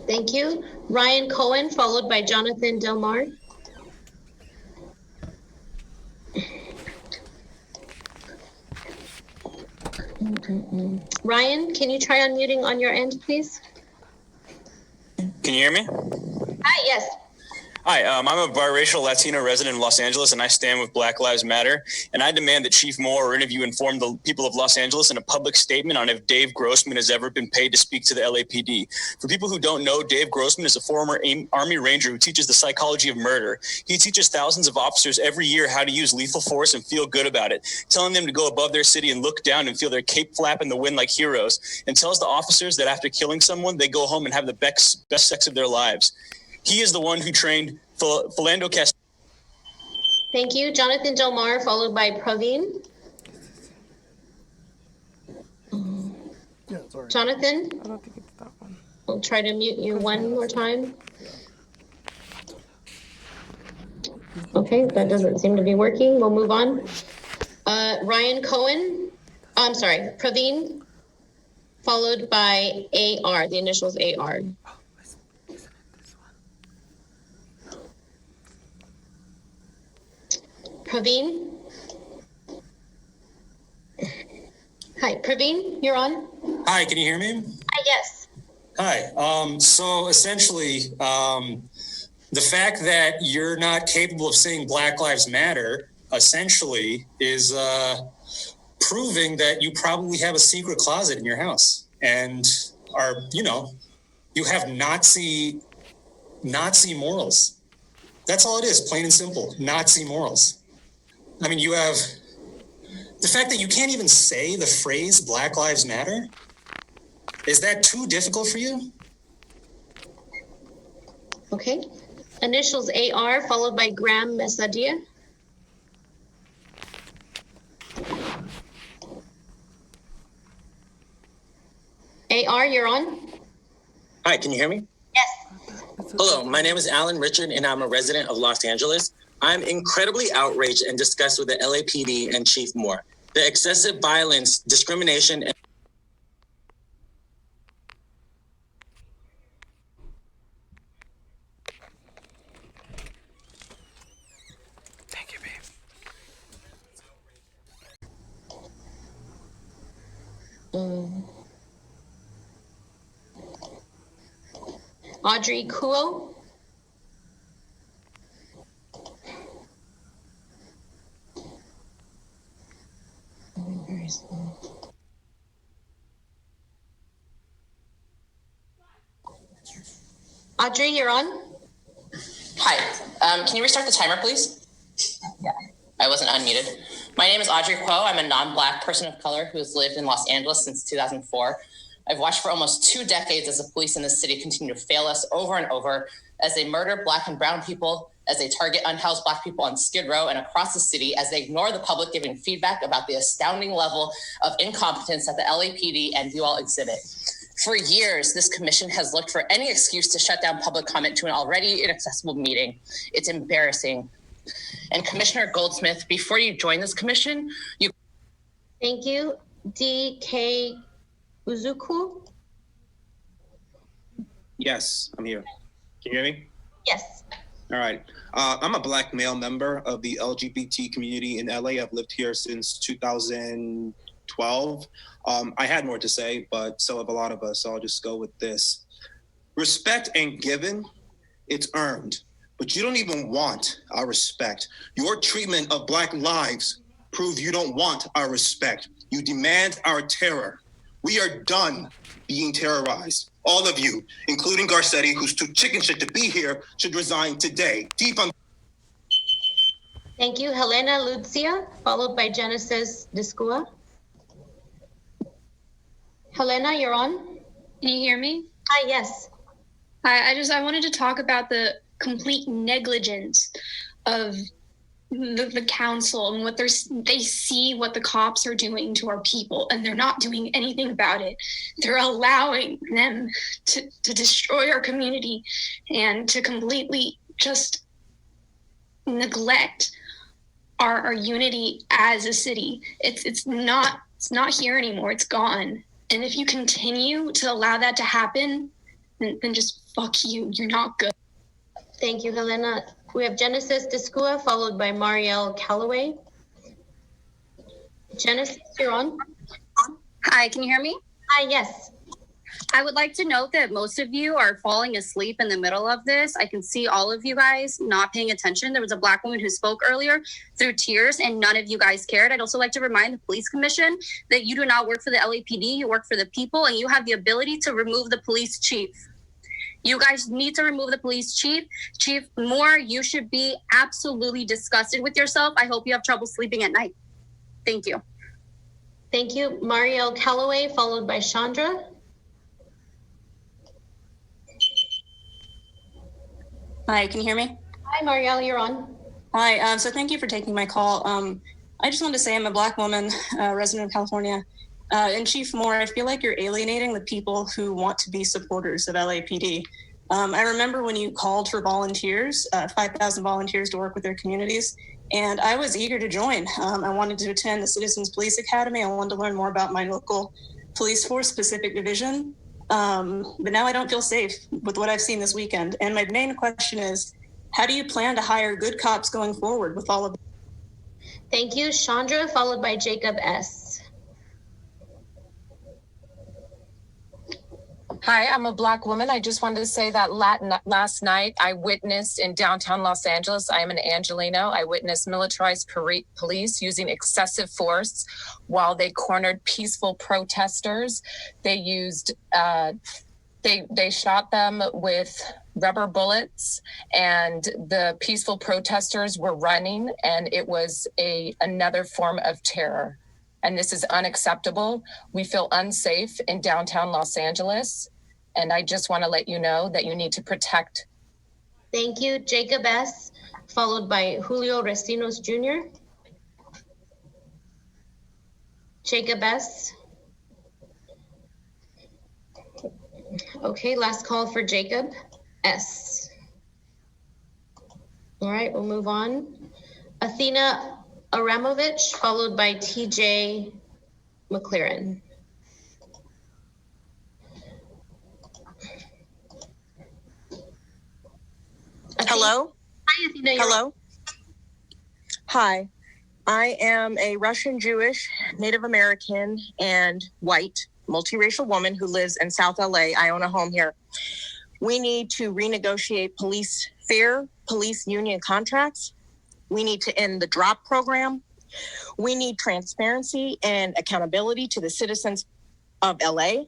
Thank you. Ryan Cohen, followed by Jonathan Del Mar. Ryan, can you try unmuting on your end, please? Can you hear me? Hi, yes. Hi, I'm a biracial Latino resident in Los Angeles, and I stand with Black Lives Matter. And I demand that Chief Moore or any of you inform the people of Los Angeles in a public statement on if Dave Grossman has ever been paid to speak to the LAPD. For people who don't know, Dave Grossman is a former Army Ranger who teaches the psychology of murder. He teaches thousands of officers every year how to use lethal force and feel good about it, telling them to go above their city and look down and feel their cape flap in the wind like heroes, and tells the officers that after killing someone, they go home and have the best sex of their lives. He is the one who trained Philando Castile. Thank you. Jonathan Del Mar, followed by Praveen. Jonathan? I don't think it's that one. We'll try to mute you one more time. Okay, that doesn't seem to be working. We'll move on. Ryan Cohen. I'm sorry, Praveen, followed by AR, the initials AR. Praveen? Hi, Praveen, you're on. Hi, can you hear me? Hi, yes. Hi. So essentially, the fact that you're not capable of saying Black Lives Matter essentially is proving that you probably have a secret closet in your house and are, you have Nazi morals. That's all it is, plain and simple, Nazi morals. I mean, you have the fact that you can't even say the phrase Black Lives Matter. Is that too difficult for you? Okay. Initials AR, followed by Graham Mesadia. AR, you're on. Hi, can you hear me? Yes. Hello, my name is Alan Richard, and I'm a resident of Los Angeles. I'm incredibly outraged and disgusted with the LAPD and Chief Moore. The excessive violence, discrimination, and Thank you, babe. Audrey Kuo. Audrey, you're on. Hi. Can you restart the timer, please? Yeah. I wasn't unmuted. My name is Audrey Kuo. I'm a non-Black person of color who has lived in Los Angeles since 2004. I've watched for almost 2 decades as the police in this city continue to fail us over and over as they murder Black and brown people, as they target unhoused Black people on Skid Row and across the city, as they ignore the public giving feedback about the astounding level of incompetence that the LAPD and you all exhibit. For years, this commission has looked for any excuse to shut down public comment to an already inaccessible meeting. It's embarrassing. And Commissioner Goldsmith, before you joined this commission, you... Thank you. D.K. Uzuku? Yes, I'm here. Can you hear me? Yes. All right. I'm a Black male member of the LGBT community in LA. I've lived here since 2012. I had more to say, but so have a lot of us. So I'll just go with this. Respect ain't given, it's earned. But you don't even want our respect. Your treatment of Black lives proves you don't want our respect. You demand our terror. We are done being terrorized. All of you, including Garcetti, who's too chicken shit to be here, should resign today. Thank you. Helena Lucia, followed by Genesis Discua. Helena, you're on. Can you hear me? Hi, yes. Hi, I wanted to talk about the complete negligence of the council and what they see what the cops are doing to our people, and they're not doing anything about it. They're allowing them to destroy our community and to completely just neglect our unity as a city. It's not here anymore. It's gone. And if you continue to allow that to happen, then just fuck you. You're not good. Thank you, Helena. We have Genesis Discua, followed by Marielle Calloway. Genesis, you're on. Hi, can you hear me? Hi, yes. I would like to note that most of you are falling asleep in the middle of this. I can see all of you guys not paying attention. There was a Black woman who spoke earlier through tears, and none of you guys cared. I'd also like to remind the police commission that you do not work for the LAPD, you work for the people, and you have the ability to remove the police chief. You guys need to remove the police chief. Chief Moore, you should be absolutely disgusted with yourself. I hope you have trouble sleeping at night. Thank you. Thank you. Marielle Calloway, followed by Chandra. Hi, can you hear me? Hi, Marielle, you're on. Hi, so thank you for taking my call. I just wanted to say I'm a Black woman, resident of California. And Chief Moore, I feel like you're alienating the people who want to be supporters of LAPD. I remember when you called for volunteers, 5,000 volunteers to work with their communities, and I was eager to join. I wanted to attend the Citizens Police Academy. I wanted to learn more about my local police force specific division. But now I don't feel safe with what I've seen this weekend. And my main question is, how do you plan to hire good cops going forward with all of this? Thank you. Chandra, followed by Jacob S. Hi, I'm a Black woman. I just wanted to say that last night I witnessed in downtown Los Angeles, I am an Angelino, I witnessed militarized police using excessive force while they cornered peaceful protesters. They used, they shot them with rubber bullets, and the peaceful protesters were running, and it was another form of terror. And this is unacceptable. We feel unsafe in downtown Los Angeles. And I just want to let you know that you need to protect. Thank you. Jacob S., followed by Julio Restinos Jr. Jacob S. Okay, last call for Jacob S. All right, we'll move on. Athena Aramovich, followed by TJ McLaren. Hello? Hi, Athena. Hello? Hi. I am a Russian Jewish, Native American, and white multiracial woman who lives in South LA. I own a home here. We need to renegotiate fair police union contracts. We need to end the drop program. We need transparency and accountability to the citizens of LA.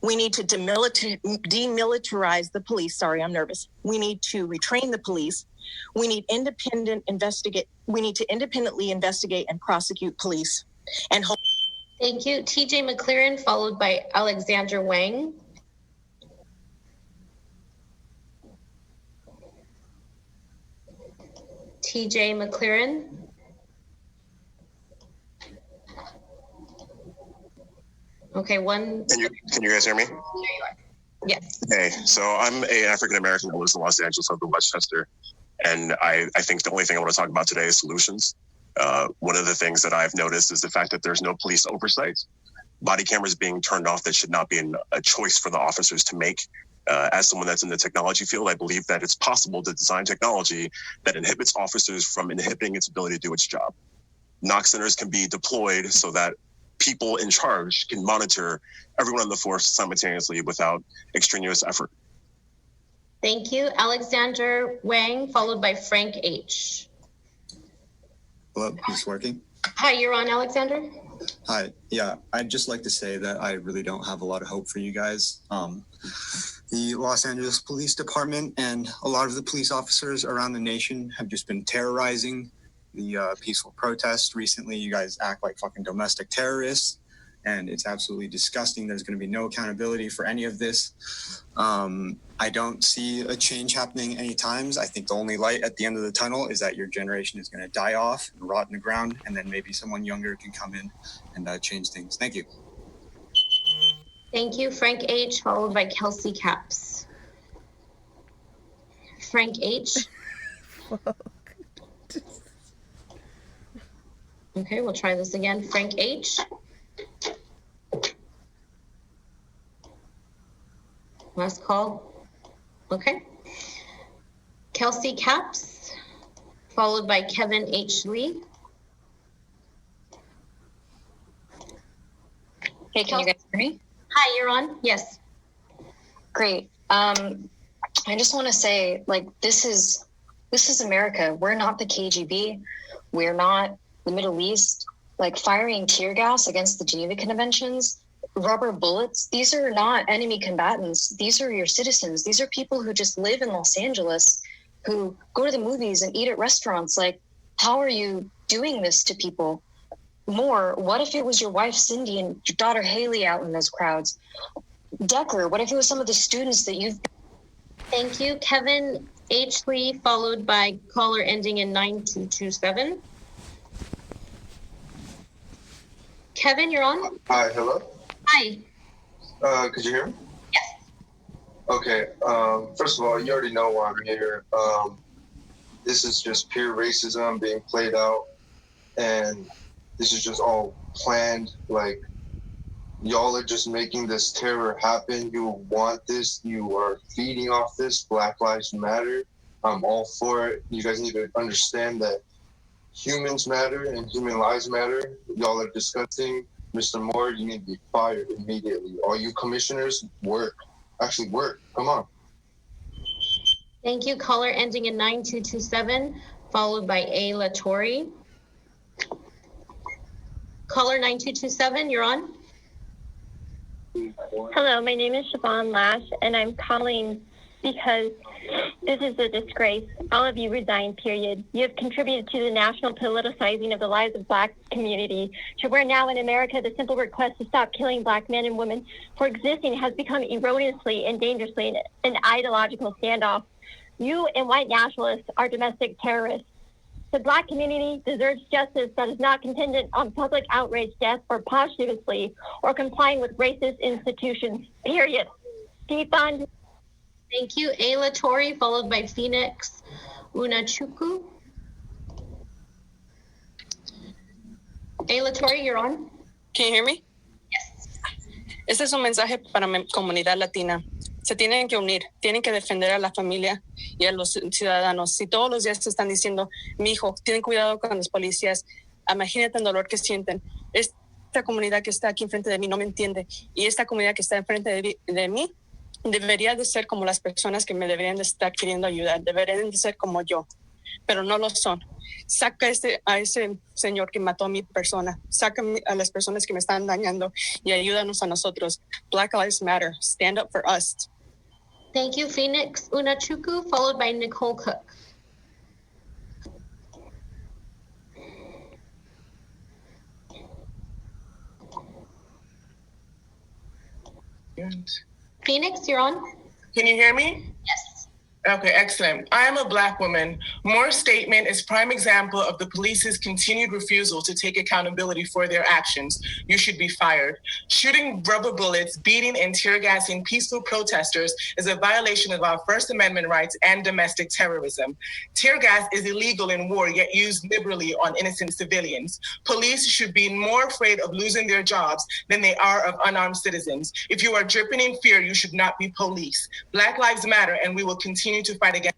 We need to demilitarize the police. Sorry, I'm nervous. We need to retrain the police. We need to independently investigate and prosecute police. And thank you. TJ McLaren, followed by Alexander Wang. TJ McLaren. Okay, one. Can you guys hear me? There you are. Yes. Hey, so I'm a African American that lives in Los Angeles, of the Westchester, and I think the only thing I want to talk about today is solutions. One of the things that I've noticed is the fact that there's no police oversight. Body cameras being turned off, that should not be a choice for the officers to make. As someone that's in the technology field, I believe that it's possible to design technology that inhibits officers from inhibiting its ability to do its job. Knock centers can be deployed so that people in charge can monitor everyone on the force simultaneously without extraneous effort. Thank you. Alexander Wang, followed by Frank H. Hello, is this working? Hi, you're on, Alexander. Hi, yeah, I'd just like to say that I really don't have a lot of hope for you guys. The Los Angeles Police Department and a lot of the police officers around the nation have just been terrorizing the peaceful protests. Recently, you guys act like fucking domestic terrorists, and it's absolutely disgusting. There's going to be no accountability for any of this. I don't see a change happening anytime. I think the only light at the end of the tunnel is that your generation is going to die off and rot in the ground, and then maybe someone younger can come in and change things. Thank you. Thank you, Frank H., followed by Kelsey Caps. Frank H. Okay, we'll try this again. Frank H. Last call. Okay. Kelsey Caps, followed by Kevin H. Lee. Hey, can you guys hear me? Hi, you're on. Yes. Great. I just want to say, like, this is America. We're not the KGB. We're not the Middle East. Like, firing tear gas against the Geneva Conventions, rubber bullets, these are not enemy combatants. These are your citizens. These are people who just live in Los Angeles, who go to the movies and eat at restaurants. Like, how are you doing this to people? More, what if it was your wife Cindy and your daughter Haley out in those crowds? Decker, what if it was some of the students that you've... Thank you. Kevin H. Lee, followed by caller ending in 9227. Kevin, you're on. Hi, hello. Hi. Could you hear me? Yes. Okay. First of all, you already know why I'm here. This is just pure racism being played out, and this is just all planned. Like, y'all are just making this terror happen. You want this. You are feeding off this. Black Lives Matter. I'm all for it. You guys need to understand that humans matter and human lives matter. Y'all are disgusting. Mr. Moore, you need to be fired immediately. All you commissioners, work. Actually work. Come on. Thank you. Caller ending in 9227, followed by Ayla Torrey. Caller 9227, you're on. Hello, my name is Siobhan Lash, and I'm calling because this is a disgrace. All of you resign, period. You have contributed to the national politicizing of the lives of Black community, to where now in America the simple request to stop killing Black men and women for existing has become erroneously and dangerously an ideological standoff. You and white nationalists are domestic terrorists. The Black community deserves justice that is not contingent on public outrage, death, or posthumously, or complying with racist institutions, period. Defund. Thank you. Ayla Torrey, followed by Phoenix Unachuku. Ayla Torrey, you're on. Can you hear me? Yes. Este es un mensaje para mi comunidad latina. Se tienen que unir, tienen que defender a la familia y a los ciudadanos. Si todos los días te están diciendo, mi hijo, tienen cuidado con los policías, imagínate el dolor que sienten. Esta comunidad que está aquí enfrente de mí no me entiende, y esta comunidad que está enfrente de mí Debería de ser como las personas que me deberían de estar queriendo ayudar, deberían de ser como yo, pero no lo son. Saca a ese señor que mató a mi persona, saca a las personas que me están dañando y ayúdanos a nosotros. Black Lives Matter, stand up for us. Thank you, Phoenix Unachuku, followed by Nicole Cook. Phoenix, you're on. Can you hear me? Yes. Okay, excellent. I am a Black woman. Moore's statement is prime example of the police's continued refusal to take accountability for their actions. You should be fired. Shooting rubber bullets, beating and tear gassing peaceful protesters is a violation of our First Amendment rights and domestic terrorism. Tear gas is illegal in war, yet used liberally on innocent civilians. Police should be more afraid of losing their jobs than they are of unarmed citizens. If you are dripping in fear, you should not be police. Black Lives Matter, and we will continue to fight against.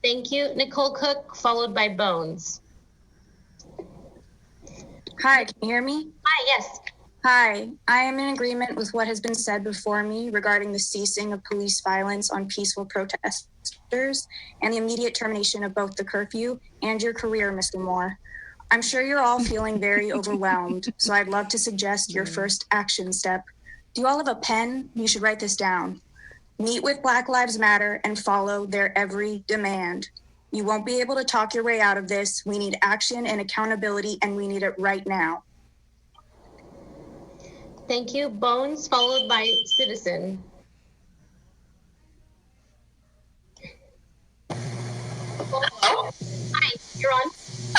Thank you, Nicole Cook, followed by Bones. Hi, can you hear me? Hi, yes. Hi, I am in agreement with what has been said before me regarding the ceasing of police violence on peaceful protesters and the immediate termination of both the curfew and your career, Mr. Moore. I'm sure you're all feeling very overwhelmed, so I'd love to suggest your first action step. Do you all have a pen? You should write this down. Meet with Black Lives Matter and follow their every demand. You won't be able to talk your way out of this. We need action and accountability, and we need it right now. Thank you. Bones, followed by Citizen. Hello? Hi, you're on.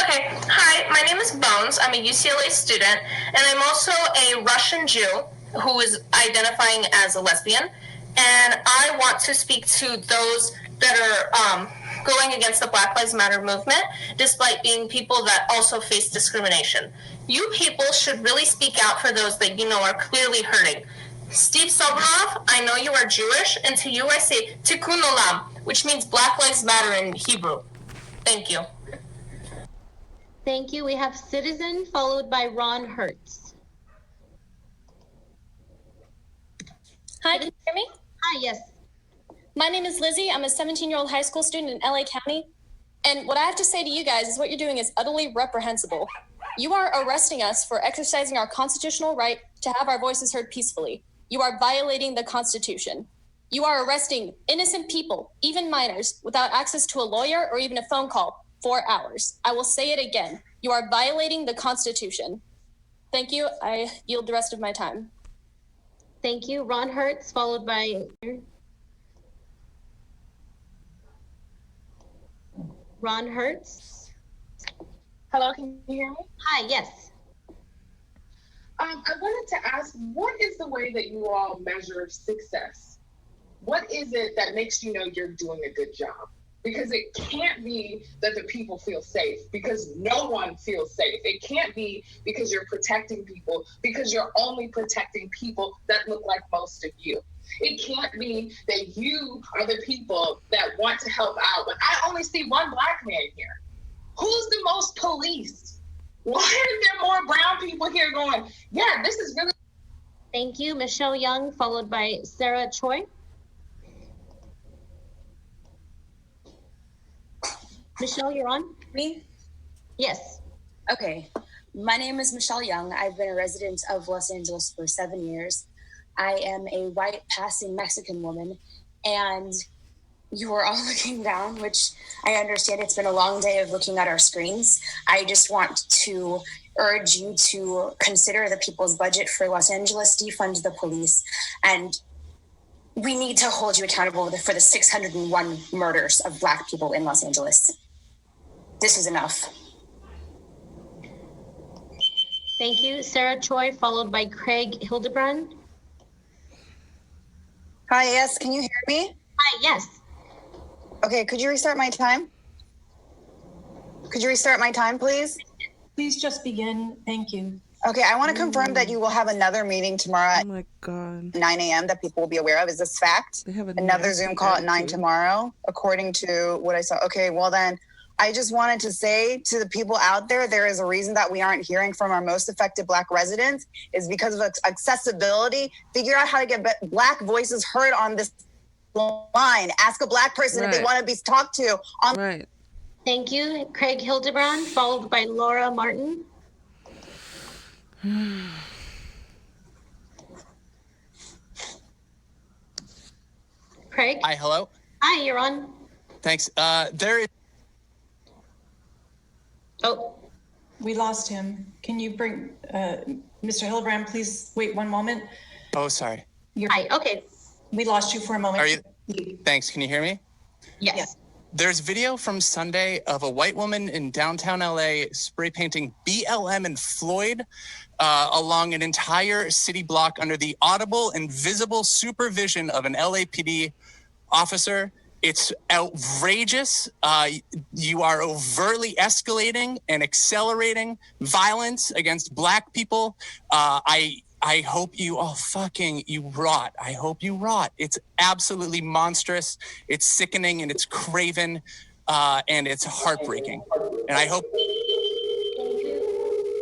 Okay. Hi, my name is Bones. I'm a UCLA student, and I'm also a Russian Jew who is identifying as a lesbian. And I want to speak to those that are going against the Black Lives Matter movement, despite being people that also face discrimination. You people should really speak out for those that you know are clearly hurting. Steve Sobolov, I know you are Jewish, and to you I say Tikkun Olam, which means Black Lives Matter in Hebrew. Thank you. Thank you. We have Citizen, followed by Ron Hertz. Hi, can you hear me? Hi, yes. My name is Lizzie. I'm a 17-year-old high school student in LA County. And what I have to say to you guys is what you're doing is utterly reprehensible. You are arresting us for exercising our constitutional right to have our voices heard peacefully. You are violating the Constitution. You are arresting innocent people, even minors, without access to a lawyer or even a phone call for hours. I will say it again. You are violating the Constitution. Thank you. I yield the rest of my time. Thank you. Ron Hertz, followed by Ron Hertz. Hello, can you hear me? Hi, yes. I wanted to ask, what is the way that you all measure success? What is it that makes you know you're doing a good job? Because it can't be that the people feel safe, because no one feels safe. It can't be because you're protecting people, because you're only protecting people that look like most of you. It can't be that you are the people that want to help out, but I only see one Black man here. Who's the most policed? Why are there more brown people here going, yeah, this is really... Thank you. Michelle Young, followed by Sarah Choi. Michelle, you're on. Me? Yes. Okay. My name is Michelle Young. I've been a resident of Los Angeles for 7 years. I am a white passing Mexican woman, and you are all looking down, which I understand it's been a long day of looking at our screens. I just want to urge you to consider the people's budget for Los Angeles, defund the police, and we need to hold you accountable for the 601 murders of Black people in Los Angeles. This is enough. Thank you. Sarah Choi, followed by Craig Hildebrand. Hi, yes, can you hear me? Hi, yes. Okay, could you restart my time? Could you restart my time, please? Please just begin. Thank you. Okay, I want to confirm that you will have another meeting tomorrow at 9 a.m. that people will be aware of. Is this fact? They have another Zoom call at 9 tomorrow, according to what I saw. Okay, well then, I just wanted to say to the people out there, there is a reason that we aren't hearing from our most affected Black residents is because of accessibility. Figure out how to get Black voices heard on this line. Ask a Black person if they want to be talked to. Right. Thank you, Craig Hildebrand, followed by Laura Martin. Craig? Hi, hello. Hi, you're on. Thanks. Oh, we lost him. Can you bring Mr. Hildebrand, please wait one moment? Oh, sorry. Hi, okay. We lost you for a moment. Are you? Thanks. Can you hear me? Yes. There's video from Sunday of a white woman in downtown LA spray painting BLM and Floyd along an entire city block under the audible and visible supervision of an LAPD officer. It's outrageous. You are overtly escalating and accelerating violence against Black people. I hope you all you rot. I hope you rot. It's absolutely monstrous. It's sickening and it's craven and it's heartbreaking. And I hope.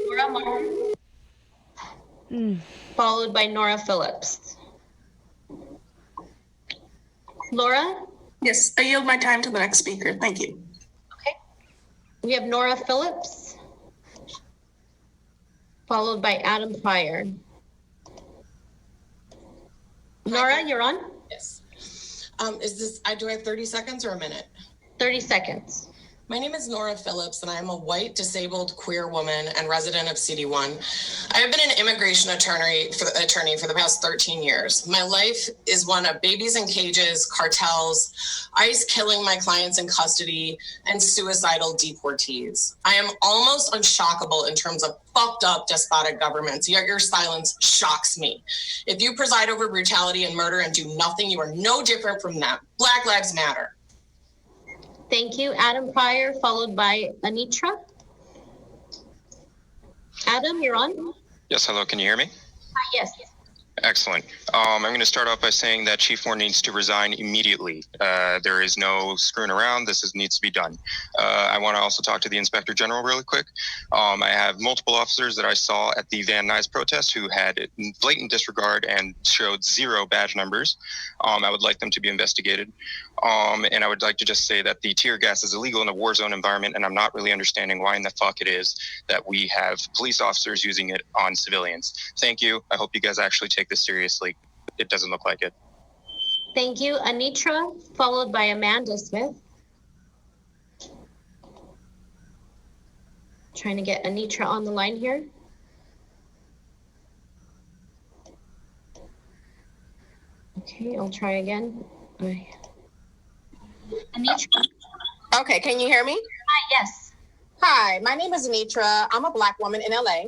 Laura Martin, followed by Nora Phillips. Laura? Yes, I yield my time to the next speaker. Thank you. Okay. We have Nora Phillips, followed by Adam Pryor. Nora, you're on? Yes. Do I have 30 seconds or a minute? 30 seconds. My name is Nora Phillips, and I am a white, disabled, queer woman and resident of CD1. I have been an immigration attorney for the past 13 years. My life is one of babies in cages, cartels, ICE killing my clients in custody, and suicidal deportees. I am almost unshockable in terms of fucked up despotic governments, yet your silence shocks me. If you preside over brutality and murder and do nothing, you are no different from them. Black Lives Matter. Thank you, Adam Pryor, followed by Anitra. Adam, you're on? Yes, hello, can you hear me? Hi, yes. Excellent. I'm going to start off by saying that Chief Moore needs to resign immediately. There is no screwing around. This needs to be done. I want to also talk to the Inspector General really quick. I have multiple officers that I saw at the Van Nuys protest who had blatant disregard and showed 0 badge numbers. I would like them to be investigated. And I would like to just say that the tear gas is illegal in a war zone environment, and I'm not really understanding why in the fuck it is that we have police officers using it on civilians. Thank you. I hope you guys actually take this seriously. It doesn't look like it. Thank you, Anitra, followed by Amanda Smith. Trying to get Anitra on the line here. Okay, I'll try again. Anitra. Okay, can you hear me? Hi, yes. Hi, my name is Anitra. I'm a Black woman in LA.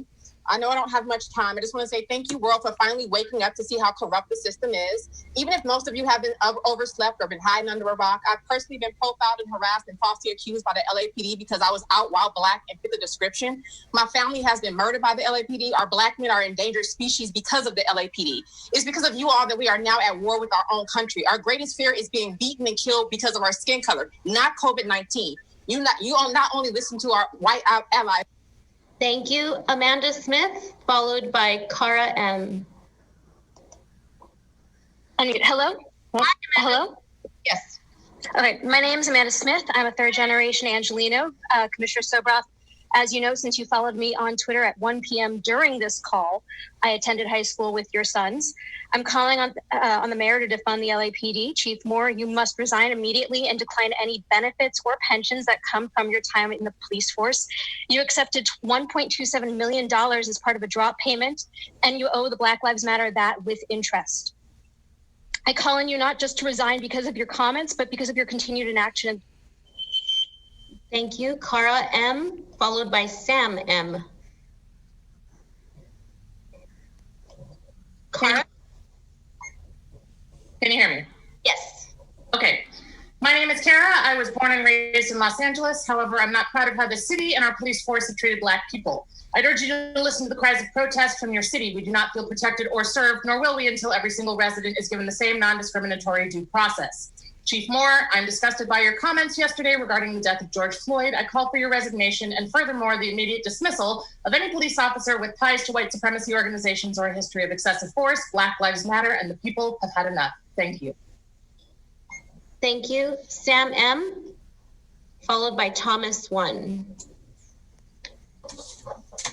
I know I don't have much time. I just want to say thank you, world, for finally waking up to see how corrupt the system is. Even if most of you have been overslept or been hiding under a rock, I've personally been profiled and harassed and falsely accused by the LAPD because I was out while Black and fit the description. My family has been murdered by the LAPD. Our Black men are endangered species because of the LAPD. It's because of you all that we are now at war with our own country. Our greatest fear is being beaten and killed because of our skin color, not COVID-19. You not only listen to our white allies. Thank you, Amanda Smith, followed by Cara M. Hello? Hello? Yes. Okay, my name is Amanda Smith. I'm a third generation Angelino. Commissioner Sobroff, as you know, since you followed me on Twitter at 1 p.m. during this call, I attended high school with your sons. I'm calling on the mayor to defund the LAPD. Chief Moore, you must resign immediately and decline any benefits or pensions that come from your time in the police force. You accepted $1.27 million as part of a drop payment, and you owe the Black Lives Matter that with interest. I call on you not just to resign because of your comments, but because of your continued inaction. Thank you, Cara M, followed by Sam M. Cara? Can you hear me? Yes. Okay. My name is Kara. I was born and raised in Los Angeles. However, I'm not proud of how the city and our police force have treated Black people. I'd urge you to listen to the cries of protest from your city. We do not feel protected or served, nor will we until every single resident is given the same non-discriminatory due process. Chief Moore, I'm disgusted by your comments yesterday regarding the death of George Floyd. I call for your resignation and furthermore, the immediate dismissal of any police officer with ties to white supremacy organizations or a history of excessive force. Black Lives Matter and the people have had enough. Thank you. Thank you. Sam M, followed by Thomas 1.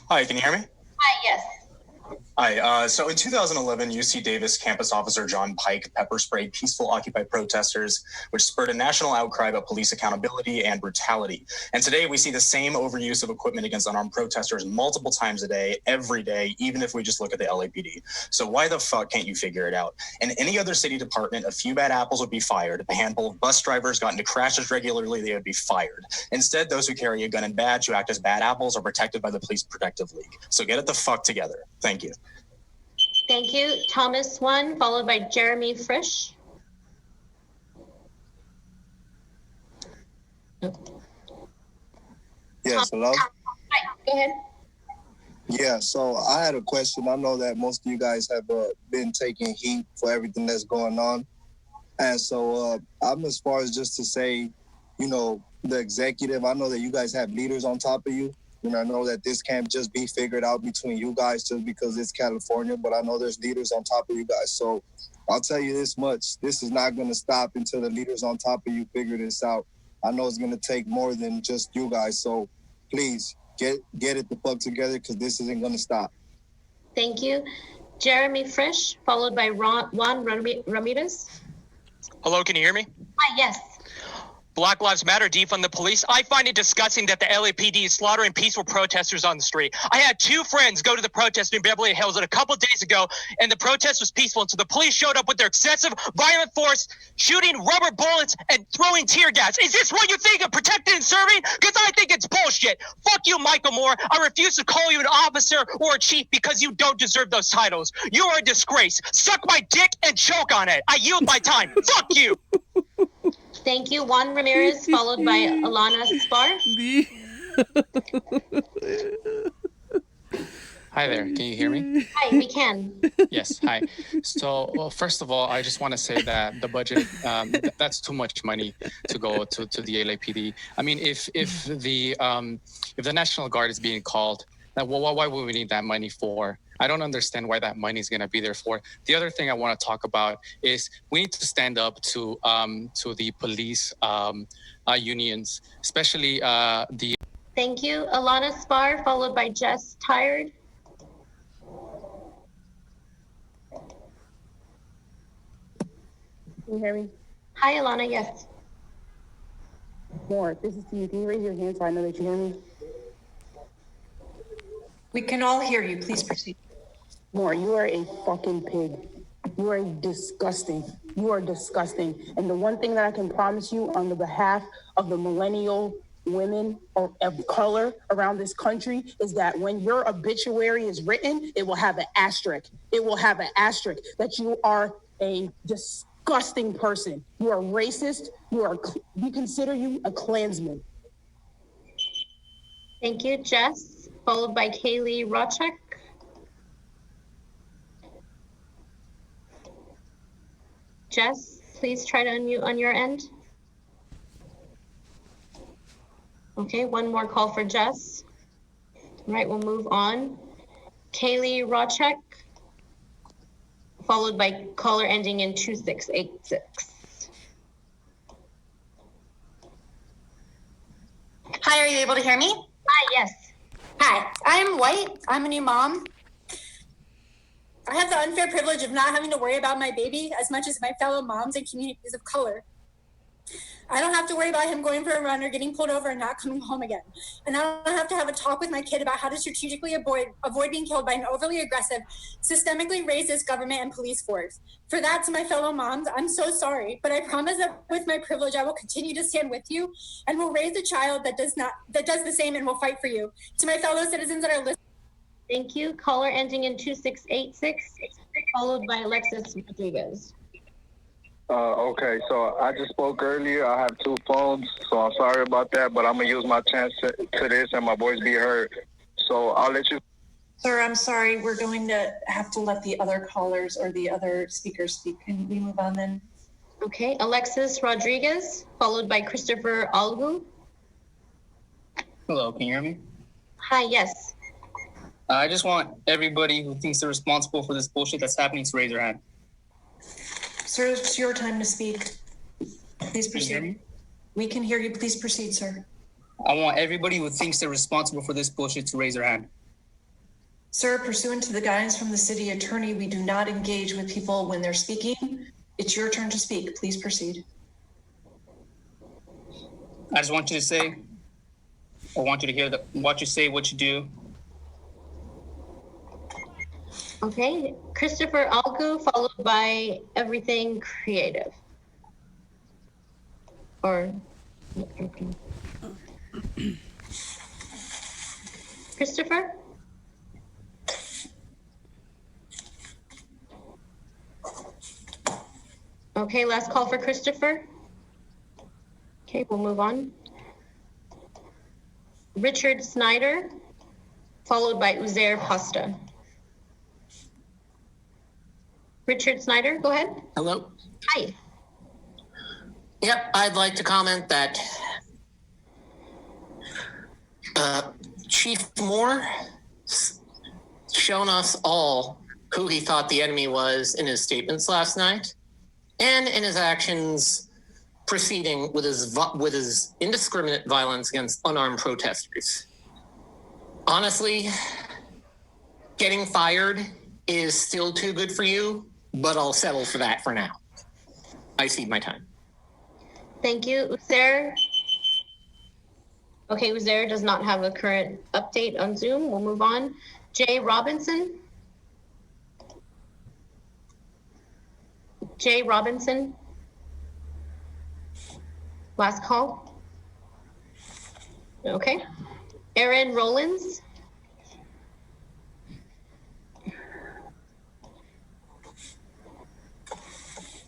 Hi, can you hear me? Hi, yes. Hi. So in 2011, UC Davis campus officer John Pike pepper sprayed peaceful Occupy protesters, which spurred a national outcry about police accountability and brutality. And today we see the same overuse of equipment against unarmed protesters multiple times a day, every day, even if we just look at the LAPD. So why the fuck can't you figure it out? In any other city department, a few bad apples would be fired. If a handful of bus drivers got into crashes regularly, they would be fired. Instead, those who carry a gun and badge who act as bad apples are protected by the Police Protective League. So get it the fuck together. Thank you. Thank you. Thomas 1, followed by Jeremy Frisch. Yes, hello? Hi, go ahead. Yeah, so I had a question. I know that most of you guys have been taking heat for everything that's going on. And so I'm as far as just to say, you know, the executive, I know that you guys have leaders on top of you. And I know that this can't just be figured out between you guys just because it's California, but I know there's leaders on top of you guys. So I'll tell you this much. This is not going to stop until the leaders on top of you figure this out. I know it's going to take more than just you guys. So please get it the fuck together because this isn't going to stop. Thank you. Jeremy Frisch, followed by Juan Ramirez. Hello, can you hear me? Hi, yes. Black Lives Matter, defund the police. I find it disgusting that the LAPD is slaughtering peaceful protesters on the street. I had 2 friends go to the protest in Beverly Hills a couple days ago, and the protest was peaceful until the police showed up with their excessive violent force, shooting rubber bullets and throwing tear gas. Is this what you think of protecting and serving? Because I think it's bullshit. Fuck you, Michael Moore. I refuse to call you an officer or a chief because you don't deserve those titles. You are a disgrace. Suck my dick and choke on it. I yield my time. Fuck you. Thank you. Juan Ramirez, followed by Alana Spar. Hi there. Can you hear me? Hi, we can. Yes. Hi. So, well, first of all, I just want to say that the budget, that's too much money to go to the LAPD. I mean, if the National Guard is being called, then why would we need that money for? I don't understand why that money is going to be there for. The other thing I want to talk about is we need to stand up to the police unions, especially the. Thank you. Alana Spar, followed by Jess Tired. Can you hear me? Hi, Alana. Yes. More. This is to you. Can you raise your hand so I know that you hear me? We can all hear you. Please proceed. More, you are a fucking pig. You are disgusting. You are disgusting. And the one thing that I can promise you on the behalf of the millennial women of color around this country is that when your obituary is written, it will have an asterisk. It will have an asterisk that you are a disgusting person. You are racist. We consider you a Klansman. Thank you, Jess, followed by Kaylee Rochek. Jess, please try to unmute on your end. Okay, one more call for Jess. All right, we'll move on. Kaylee Rochek, followed by caller ending in 2686. Hi, are you able to hear me? Hi, yes. Hi, I'm white. I'm a new mom. I have the unfair privilege of not having to worry about my baby as much as my fellow moms and communities of color. I don't have to worry about him going for a run or getting pulled over and not coming home again. And I don't have to have a talk with my kid about how to strategically avoid being killed by an overly aggressive, systemically racist government and police force. For that, to my fellow moms, I'm so sorry, but I promise that with my privilege, I will continue to stand with you and will raise a child that does the same and will fight for you. To my fellow citizens that are listening. Thank you. Caller ending in 2686, followed by Alexis Rodriguez. Okay, so I just spoke earlier. I have 2 phones, so I'm sorry about that, but I'm going to use my chance to this and my voice be heard. So I'll let you. Sir, I'm sorry. We're going to have to let the other callers or the other speakers speak. Can we move on then? Okay, Alexis Rodriguez, followed by Christopher Algu. Hello, can you hear me? Hi, yes. I just want everybody who thinks they're responsible for this bullshit that's happening to raise their hand. Sir, it's your time to speak. Please proceed. We can hear you. Please proceed, sir. I want everybody who thinks they're responsible for this bullshit to raise their hand. Sir, pursuant to the guidance from the city attorney, we do not engage with people when they're speaking. It's your turn to speak. Please proceed. I just want you to say, I want you to hear what you say, what you do. Okay, Christopher Algu, followed by Everything Creative. Or Christopher? Okay, last call for Christopher. Okay, we'll move on. Richard Snyder, followed by Uzair Pasta. Richard Snyder, go ahead. Hello. Hi. Yep, I'd like to comment that Chief Moore shown us all who he thought the enemy was in his statements last night and in his actions proceeding with his indiscriminate violence against unarmed protesters. Honestly, getting fired is still too good for you, but I'll settle for that for now. I cede my time. Thank you. Uzair. Okay, Uzair does not have a current update on Zoom. We'll move on. Jay Robinson. Jay Robinson. Last call. Okay. Aaron Rollins.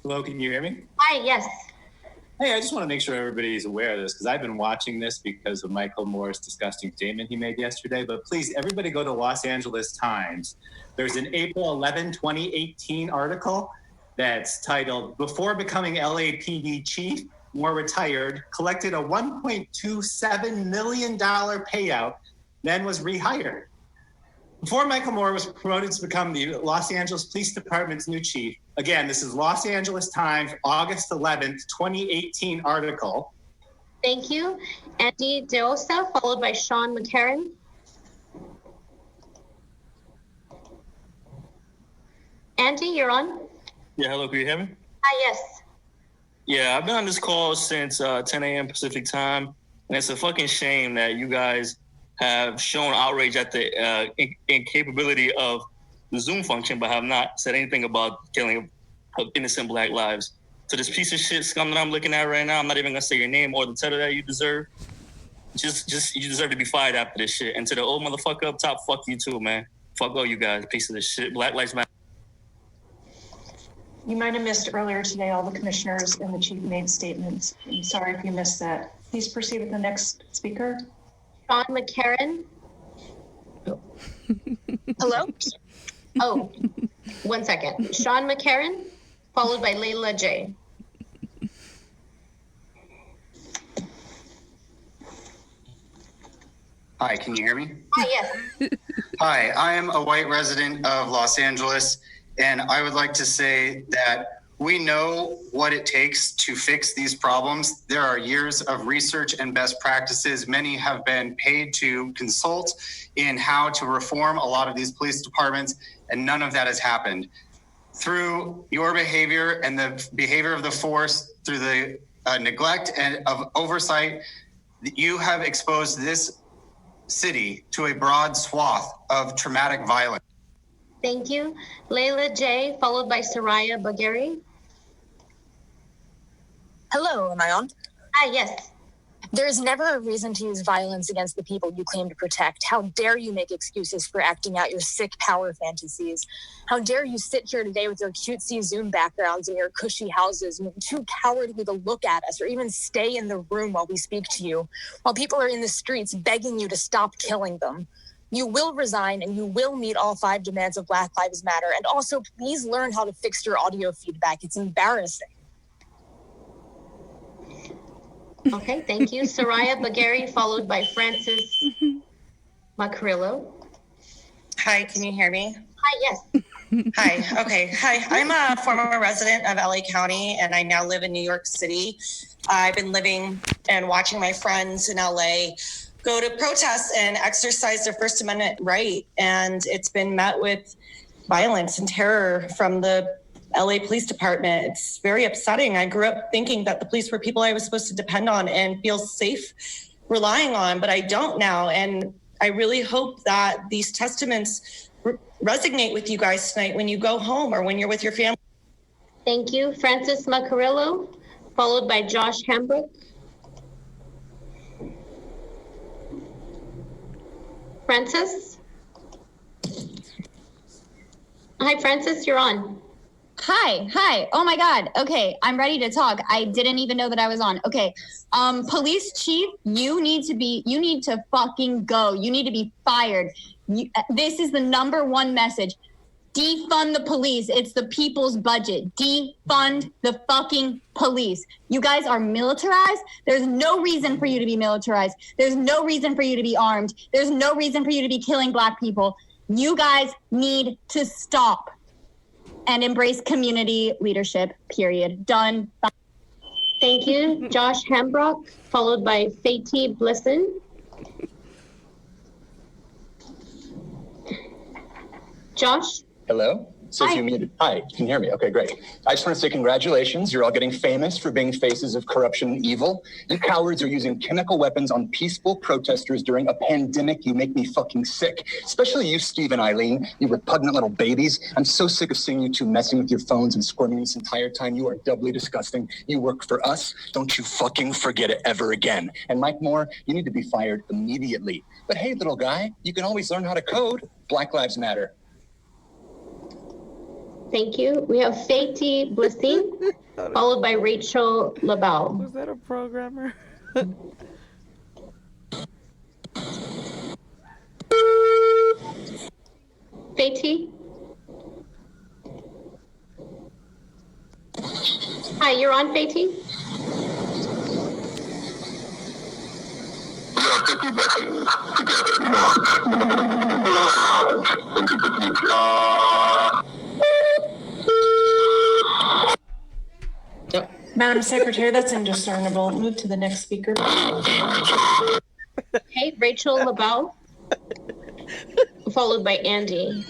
Hello, can you hear me? Hi, yes. Hey, I just want to make sure everybody's aware of this because I've been watching this because of Michael Moore's disgusting statement he made yesterday. But please, everybody go to Los Angeles Times. There's an April 11, 2018 article that's titled, "Before Becoming LAPD Chief, Moore Retired, Collected a $1.27 million payout, then was rehired." Before Michael Moore was promoted to become the Los Angeles Police Department's new chief, again, this is Los Angeles Times, August 11th, 2018 article. Thank you. Andy DeOsa, followed by Sean McCarran. Andy, you're on. Yeah, hello, can you hear me? Hi, yes. Yeah, I've been on this call since 10 a.m. Pacific time, and it's a fucking shame that you guys have shown outrage at the incapability of the Zoom function, but have not said anything about killing of innocent Black lives. So this piece of shit scum that I'm looking at right now, I'm not even gonna say your name or the title that you deserve. Just you deserve to be fired after this shit. And to the old motherfucker up top, fuck you too, man. Fuck all you guys, piece of this shit. Black Lives Matter. You might have missed earlier today, all the commissioners and the chief made statements. I'm sorry if you missed that. Please proceed with the next speaker. Sean McCarran. Hello? Oh, 1 second. Sean McCarran, followed by Layla J. Hi, can you hear me? Hi, yes. Hi, I am a white resident of Los Angeles, and I would like to say that we know what it takes to fix these problems. There are years of research and best practices. Many have been paid to consult in how to reform a lot of these police departments, and none of that has happened. Through your behavior and the behavior of the force, through the neglect and of oversight, you have exposed this city to a broad swath of traumatic violence. Thank you. Layla J, followed by Soraya Bagheri. Hello, am I on? Hi, yes. There is never a reason to use violence against the people you claim to protect. How dare you make excuses for acting out your sick power fantasies? How dare you sit here today with your cutesy Zoom backgrounds and your cushy houses, too cowardly to look at us or even stay in the room while we speak to you, while people are in the streets begging you to stop killing them. You will resign and you will meet all 5 demands of Black Lives Matter. And also, please learn how to fix your audio feedback. It's embarrassing. Okay, thank you. Soraya Bagheri, followed by Francis Macrillo. Hi, can you hear me? Hi, yes. Hi. Okay. Hi. I'm a former resident of LA County, and I now live in New York City. I've been living and watching my friends in LA go to protests and exercise their First Amendment right, and it's been met with violence and terror from the LA Police Department. It's very upsetting. I grew up thinking that the police were people I was supposed to depend on and feel safe relying on, but I don't now. And I really hope that these testaments resonate with you guys tonight when you go home or when you're with your family. Thank you. Francis Macarillo, followed by Josh Hambrook. Francis? Hi, Francis, you're on. Hi. Oh my God. Okay, I'm ready to talk. I didn't even know that I was on. Okay. Police chief, you need to fucking go. You need to be fired. This is the number one message. Defund the police. It's the people's budget. Defund the fucking police. You guys are militarized. There's no reason for you to be militarized. There's no reason for you to be armed. There's no reason for you to be killing Black people. You guys need to stop and embrace community leadership, period. Done. Bye. Thank you. Josh Hambrock, followed by Fati Blisson. Josh? Hello? Says you muted. Hi, you can hear me. Okay, great. I just want to say congratulations. You're all getting famous for being faces of corruption and evil. You cowards are using chemical weapons on peaceful protesters during a pandemic. You make me fucking sick. Especially you, Steve and Eileen, you repugnant little babies. I'm so sick of seeing you two messing with your phones and squirming this entire time. You are doubly disgusting. You work for us. Don't you fucking forget it ever again. And Mike Moore, you need to be fired immediately. But hey, little guy, you can always learn how to code. Black Lives Matter. Thank you. We have Fati Blissing, followed by Rachel LaBelle. Was that a programmer? Fati? Hi, you're on, Fati? Madam Secretary, that's indiscernible. Move to the next speaker. Okay, Rachel LaBelle, followed by Andy.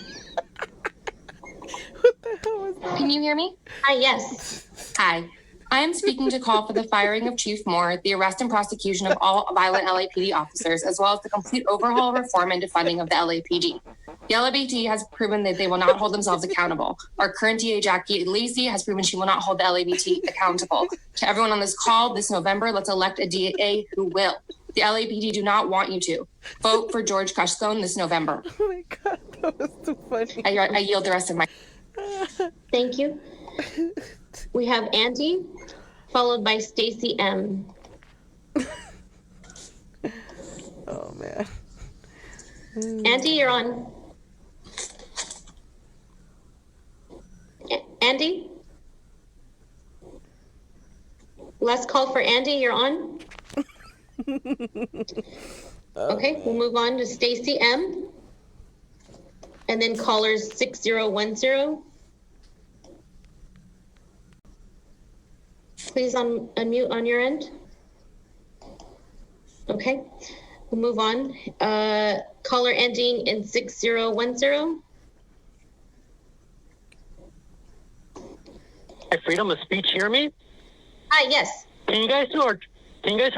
What the hell was that? Can you hear me? Hi, yes. Hi. I am speaking to call for the firing of Chief Moore, the arrest and prosecution of all violent LAPD officers, as well as the complete overhaul, reform, and defunding of the LAPD. The LAPD has proven that they will not hold themselves accountable. Our current DA, Jackie Lacey, has proven she will not hold the LAPD accountable. To everyone on this call this November, let's elect a DA who will. The LAPD do not want you to. Vote for George Cushcone this November. Oh my God, that was too funny. I yield the rest of my... Thank you. We have Andy, followed by Stacy M. Oh man. Andy, you're on. Andy? Last call for Andy, you're on. Okay, we'll move on to Stacy M. And then callers 6010. Please unmute on your end. Okay, we'll move on. Caller ending in 6010. My freedom of speech hear me? Hi, yes. Can you guys who are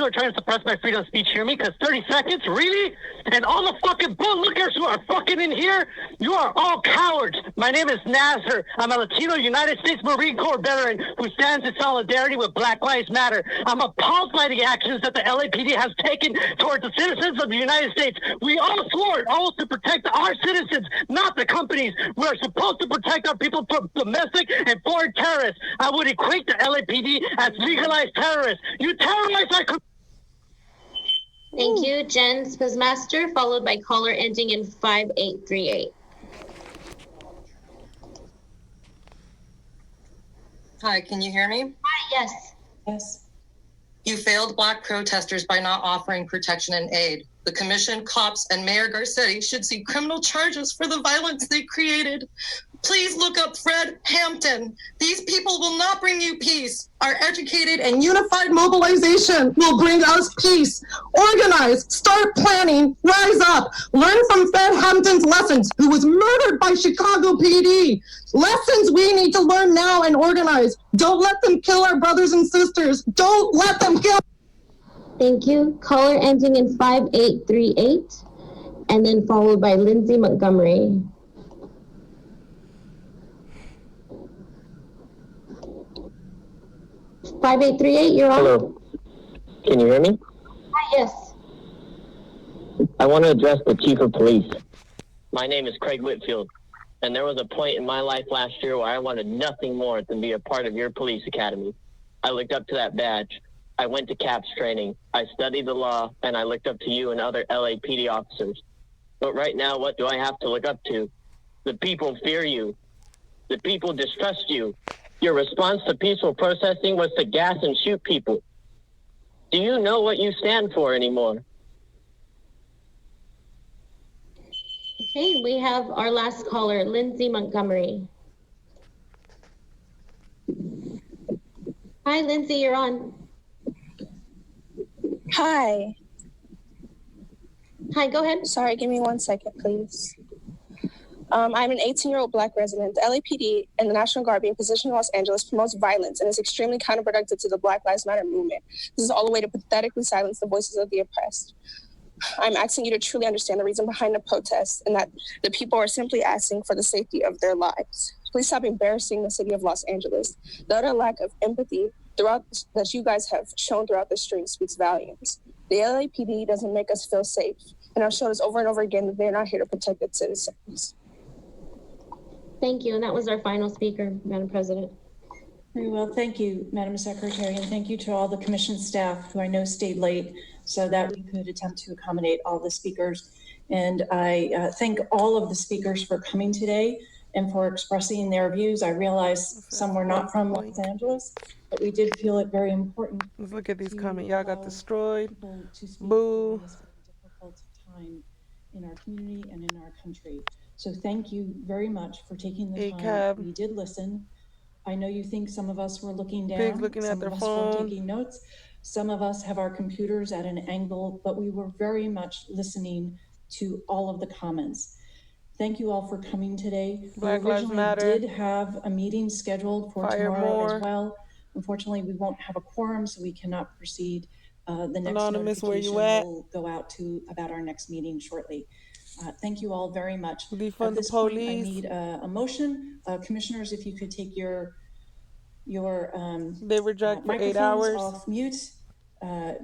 trying to suppress my freedom of speech hear me? Because 30 seconds, really? And all the fucking bootlickers who are fucking in here, you are all cowards. My name is Nazar. I'm a Latino United States Marine Corps veteran who stands in solidarity with Black Lives Matter. I'm appalled by the actions that the LAPD has taken towards the citizens of the United States. We all swore an oath to protect our citizens, not the companies. We're supposed to protect our people from domestic and foreign terrorists. I would equate the LAPD as legalized terrorists. You terrorize our community. Thank you, Jen Spizmaster, followed by caller ending in 5838. Hi, can you hear me? Hi, yes. Yes. You failed Black protesters by not offering protection and aid. The commission, cops, and Mayor Garcetti should see criminal charges for the violence they created. Please look up Fred Hampton. These people will not bring you peace. Our educated and unified mobilization will bring us peace. Organize, start planning, rise up. Learn from Fred Hampton's lessons, who was murdered by Chicago PD. Lessons we need to learn now and organize. Don't let them kill our brothers and sisters. Don't let them kill. Thank you. Caller ending in 5838, and then followed by Lindsay Montgomery. Five 5838, you're on. Hello. Can you hear me? Hi, yes. I want to address the chief of police. My name is Craig Whitfield, and there was a point in my life last year where I wanted nothing more than be a part of your police academy. I looked up to that badge. I went to CAPS training. I studied the law, and I looked up to you and other LAPD officers. But right now, what do I have to look up to? The people fear you. The people distrust you. Your response to peaceful protesting was to gas and shoot people. Do you know what you stand for anymore? Okay, we have our last caller, Lindsay Montgomery. Hi, Lindsay, you're on. Hi. Hi, go ahead. Sorry, give me 1 second, please. I'm an 18-year-old Black resident. The LAPD and the National Guard being positioned in Los Angeles promotes violence and is extremely counterproductive to the Black Lives Matter movement. This is all the way to pathetically silence the voices of the oppressed. I'm asking you to truly understand the reason behind the protests and that the people are simply asking for the safety of their lives. Please stop embarrassing the city of Los Angeles. The utter lack of empathy that you guys have shown throughout the street speaks volumes. The LAPD doesn't make us feel safe and have shown us over and over again that they're not here to protect its citizens. Thank you, and that was our final speaker, Madam President. Very well, thank you, Madam Secretary, and thank you to all the commission staff who I know stayed late so that we could attempt to accommodate all the speakers. And I thank all of the speakers for coming today and for expressing their views. I realize some were not from Los Angeles, but we did feel it very important. Let's look at these comments. Y'all got destroyed. Boo. Difficult time in our community and in our country. So thank you very much for taking the time. We did listen. I know you think some of us were looking down. Pigs looking some at their of us phone. were taking notes. Some of us have our computers at an angle, but we were very much listening to all of the comments. Thank you all for coming today. Black we Lives originally Matter. did have a meeting scheduled for Fire tomorrow more. as well. Unfortunately, we won't have a quorum, so we cannot proceed. The next Anonymous, where notification you at? will go out about our next meeting shortly. Thank you all very much. Defund At this the point, I police. need a motion. Commissioners, if you could take your they reject for 8 microphones hours. off mute,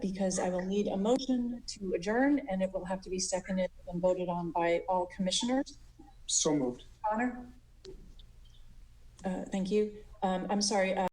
because I will need a motion to adjourn, and it will have to be seconded and voted on by all commissioners. So moved. Connor? Thank you. I'm sorry.